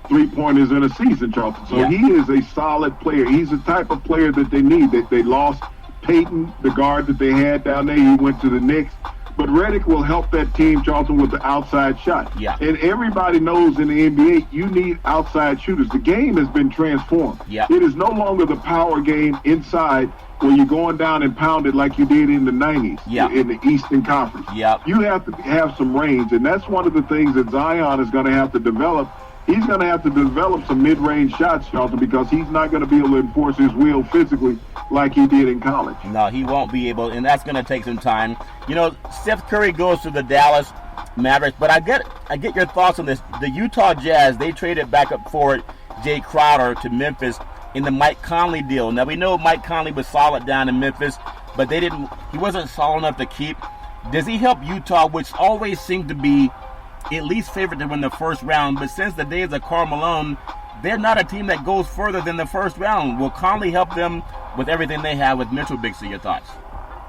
three-pointers in a season, Charlton. So he is a solid player. He's the type of player that they need. They lost Peyton, the guard that they had down there. He went to the Knicks. But Redick will help that team, Charlton, with the outside shot. Yeah. And everybody knows in the NBA, you need outside shooters. The game has been transformed. Yeah. It is no longer the power game inside where you're going down and pound it like you did in the 90s in the Eastern Conference. Yeah. You have to have some range, and that's one of the things that Zion is going to have to develop. He's going to have to develop some mid-range shots, Charlton, because he's not going to be able to enforce his will physically like he did in college. No, he won't be able, and that's going to take some time. You know, Steph Curry goes to the Dallas Mavericks, but I get your thoughts on this. The Utah Jazz, they traded backup forward Jay Crowder to Memphis in the Mike Conley deal. Now, we know Mike Conley was solid down in Memphis, but he wasn't solid enough to keep. Does he help Utah, which always seemed to be at least favored to win the first round, but since the days of Karl Malone, they're not a team that goes further than the first round. Will Conley help them with everything they have with Mitchell? Big C, your thoughts?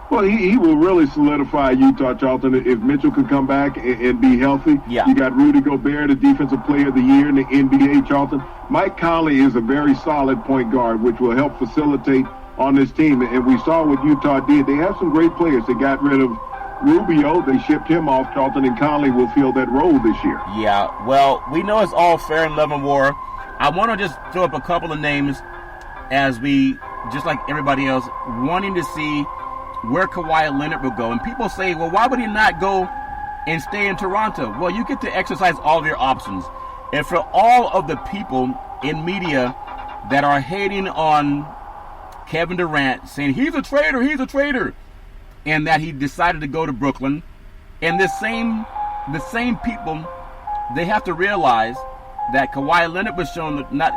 Well, he will really solidify Utah, Charlton, if Mitchell can come back and be healthy. Yeah. You got Rudy Gobert, the Defensive Player of the Year in the NBA, Charlton. Mike Conley is a very solid point guard, which will help facilitate on this team. And we saw what Utah did. They have some great players. They got rid of Rubio, they shipped him off, Charlton, and Conley will fill that role this year. Yeah, well, we know it's all fair in love and war. I want to just throw up a couple of names as we, just like everybody else, wanting to see where Kawhi Leonard will go. And people say, well, why would he not go and stay in Toronto? Well, you get to exercise all of your options. And for all of the people in media that are hating on Kevin Durant, saying he's a traitor, and that he decided to go to Brooklyn, and the same people, they have to realize that Kawhi Leonard was shown, not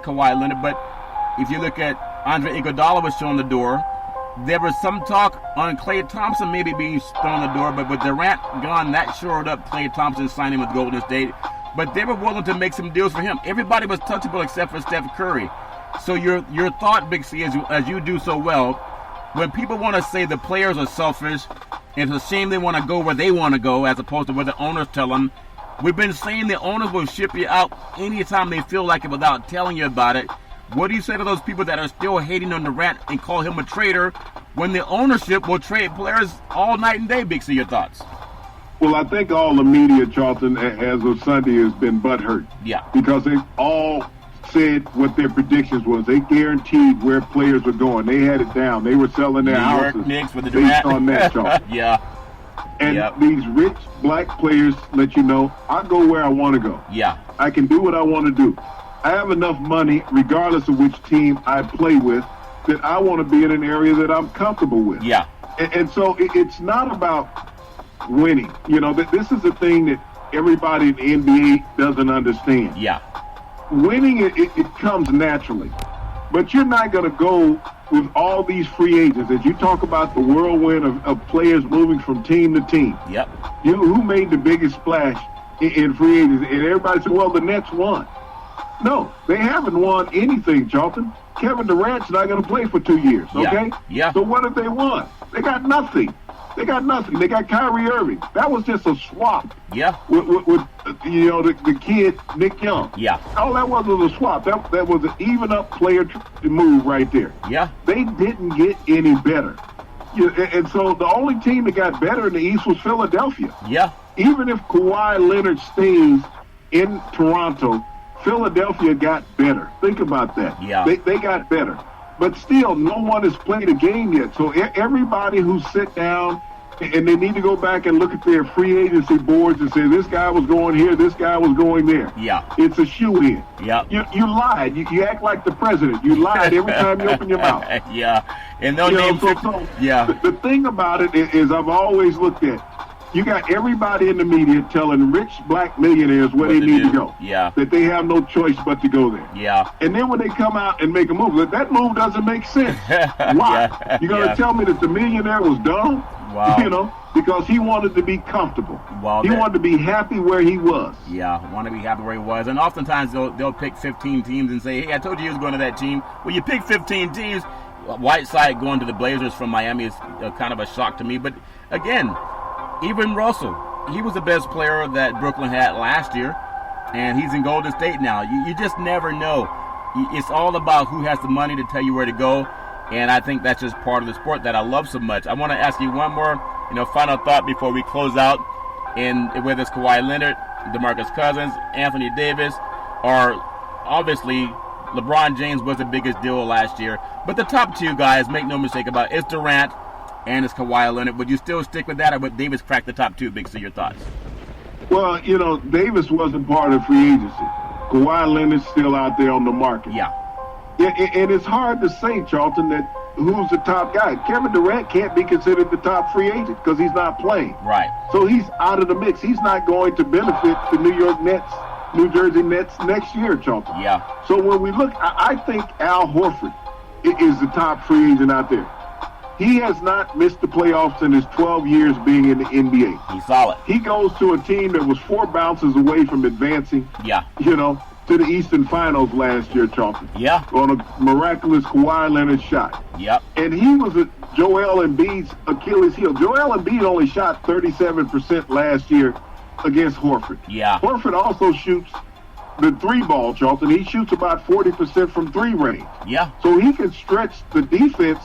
Kawhi Leonard, but if you look at Andre Iguodala was shown the door. There was some talk on Klay Thompson maybe being thrown the door, but with Durant gone, that shored up Klay Thompson signing with Golden State. But they were willing to make some deals for him. Everybody was touchable except for Steph Curry. So your thought, Big C, as you do so well, when people want to say the players are selfish, it's a shame they want to go where they want to go as opposed to where the owners tell them. We've been saying the owners will ship you out anytime they feel like it without telling you about it. What do you say to those people that are still hating on Durant and call him a traitor when the ownership will trade players all night and day? Big C, your thoughts? Well, I think all the media, Charlton, as of Sunday has been butthurt. Yeah. Because they all said what their predictions was. They guaranteed where players were going. They had it down. They were selling their houses Knicks with the based on that, Charlton. Yeah. And these rich black players let you know, I go where I want to go. Yeah. I can do what I want to do. I have enough money, regardless of which team I play with, that I want to be in an area that I'm comfortable with. Yeah. And so it's not about winning. You know, this is a thing that everybody in the NBA doesn't understand. Yeah. Winning, it comes naturally. But you're not going to go with all these free agents. As you talk about the whirlwind of players moving from team to team. Yep. Who made the biggest splash in free agents? And everybody said, well, the Nets won. No, they haven't won anything, Charlton. Kevin Durant's not going to play for 2 years, okay? Yeah. So what have they won? They got nothing. They got nothing. They got Kyrie Irving. That was just a swap. Yeah. With the kid, Nick Young. Yeah. All that was a swap. That was an even up player move right there. Yeah. They didn't get any better. And so the only team that got better in the East was Philadelphia. Yeah. Even if Kawhi Leonard stays in Toronto, Philadelphia got better. Think about that. Yeah. They got better. But still, no one has played a game yet. So everybody who sit down and they need to go back and look at their free agency boards and say, this guy was going here, this guy was going there. Yeah. It's a shoe-in. Yeah. You lied. You act like the president. You lied every time you open your mouth. Yeah. And they'll name The thing about it is I've always looked at, you got everybody in the media telling rich black millionaires where they need to go. Yeah. That they have no choice but to go there. Yeah. And then when they come out and make a move, that move doesn't make sense. Why? Yeah. You're going to tell me that the millionaire was dumb? Wow. You know, because he wanted to be comfortable. Wow, he wanted to be happy where he was. Yeah, want to be happy where he was. And oftentimes they'll pick 15 teams and say, hey, I told you he was going to that team. Well, you pick 15 teams. Whiteside going to the Blazers from Miami is kind of a shock to me. But again, even Russell, he was the best player that Brooklyn had last year, and he's in Golden State now. You just never know. It's all about who has the money to tell you where to go, and I think that's just part of the sport that I love so much. I want to ask you one more, final thought before we close out, and whether it's Kawhi Leonard, DeMarcus Cousins, Anthony Davis, or obviously LeBron James was the biggest deal last year. But the top two guys, make no mistake about it, it's Durant and it's Kawhi Leonard. Would you still stick with that, or would Davis crack the top two? Big C, your thoughts? Well, Davis wasn't part of free agency. Kawhi Leonard's still out there on the market. Yeah. And it's hard to say, Charlton, that who's the top guy. Kevin Durant can't be considered the top free agent because he's not playing. Right. So he's out of the mix. He's not going to benefit the New Jersey Nets next year, Charlton. Yeah. So when we look, I think Al Horford is the top free agent out there. He has not missed the playoffs in his 12 years being in the NBA. He's solid. He goes to a team that was 4 bounces away from advancing, to the Eastern Finals last year, Charlton. Yeah. On a miraculous Kawhi Leonard shot. Yep. And he was Joel Embiid's Achilles heel. Joel Embiid only shot 37% last year against Horford. Yeah. Horford also shoots the 3-ball, Charlton. He shoots about 40% from 3 range. Yeah. So he can stretch the defense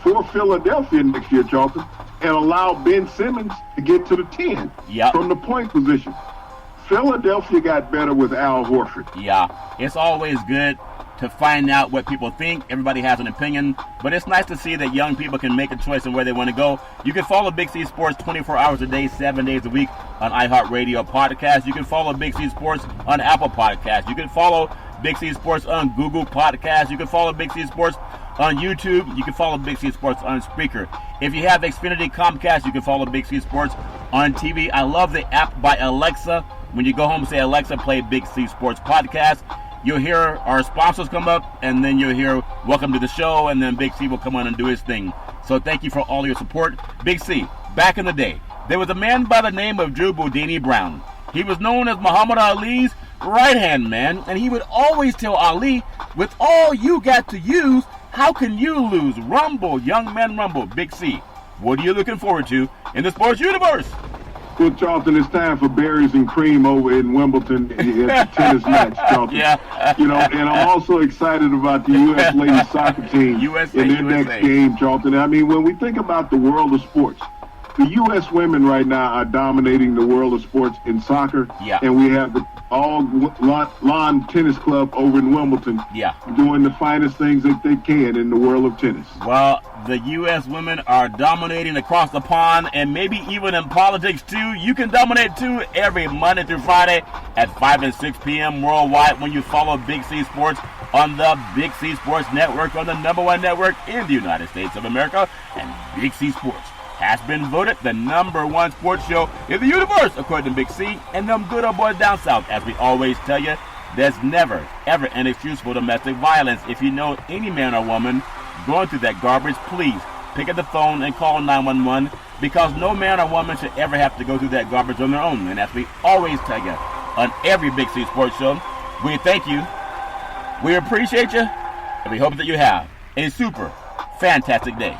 for Philadelphia next year, Charlton, and allow Ben Simmons to get to the 10 from the point position. Philadelphia got better with Al Horford. Yeah. It's always good to find out what people think. Everybody has an opinion, but it's nice to see that young people can make a choice in where they want to go. You can follow Big C Sports 24 hours a day, 7 days a week on iHeartRadio Podcast. You can follow Big C Sports on Apple Podcasts. You can follow Big C Sports on Google Podcasts. You can follow Big C Sports on YouTube. You can follow Big C Sports on Spreaker. If you have Xfinity Comcast, you can follow Big C Sports on TV. I love the app by Alexa. When you go home and say, Alexa, play Big C Sports Podcast, you'll hear our sponsors come up, and then you'll hear welcome to the show, and then Big C will come on and do his thing. So thank you for all your support. Big C, back in the day, there was a man by the name of Drew Boudini Brown. He was known as Muhammad Ali's right-hand man, and he would always tell Ali, with all you got to use, How can you lose? Rumble, Young Men Rumble, Big C. What are you looking forward to in the sports universe? Well, Charlton, it's time for berries and cream over in Wimbledon at the tennis match, Charlton. Yeah. You know, and I'm also excited about the U.S. ladies soccer team in their next game, Charlton. I mean, when we think about the world of sports, the U.S. women right now are dominating the world of sports in soccer. Yeah. And we have the Lawn Tennis Club over in Wimbledon doing the finest things that they can in the world of tennis. Well, the U.S. women are dominating across the pond and maybe even in politics, too. You can dominate, too, every Monday through Friday at 5 and 6 p.m. worldwide when you follow Big C Sports on the Big C Sports Network, on the #1 network in the United States of America. And Big C Sports has been voted the #1 sports show in the universe, according to Big C and them good old boys down south. As we always tell you, there's never, ever an excuse for domestic violence. If you know any man or woman going through that garbage, please pick up the phone and call 911, because no man or woman should ever have to go through that garbage on their own. And as we always tell you on every Big C Sports show, we thank you, we appreciate you, and we hope that you have a super fantastic day.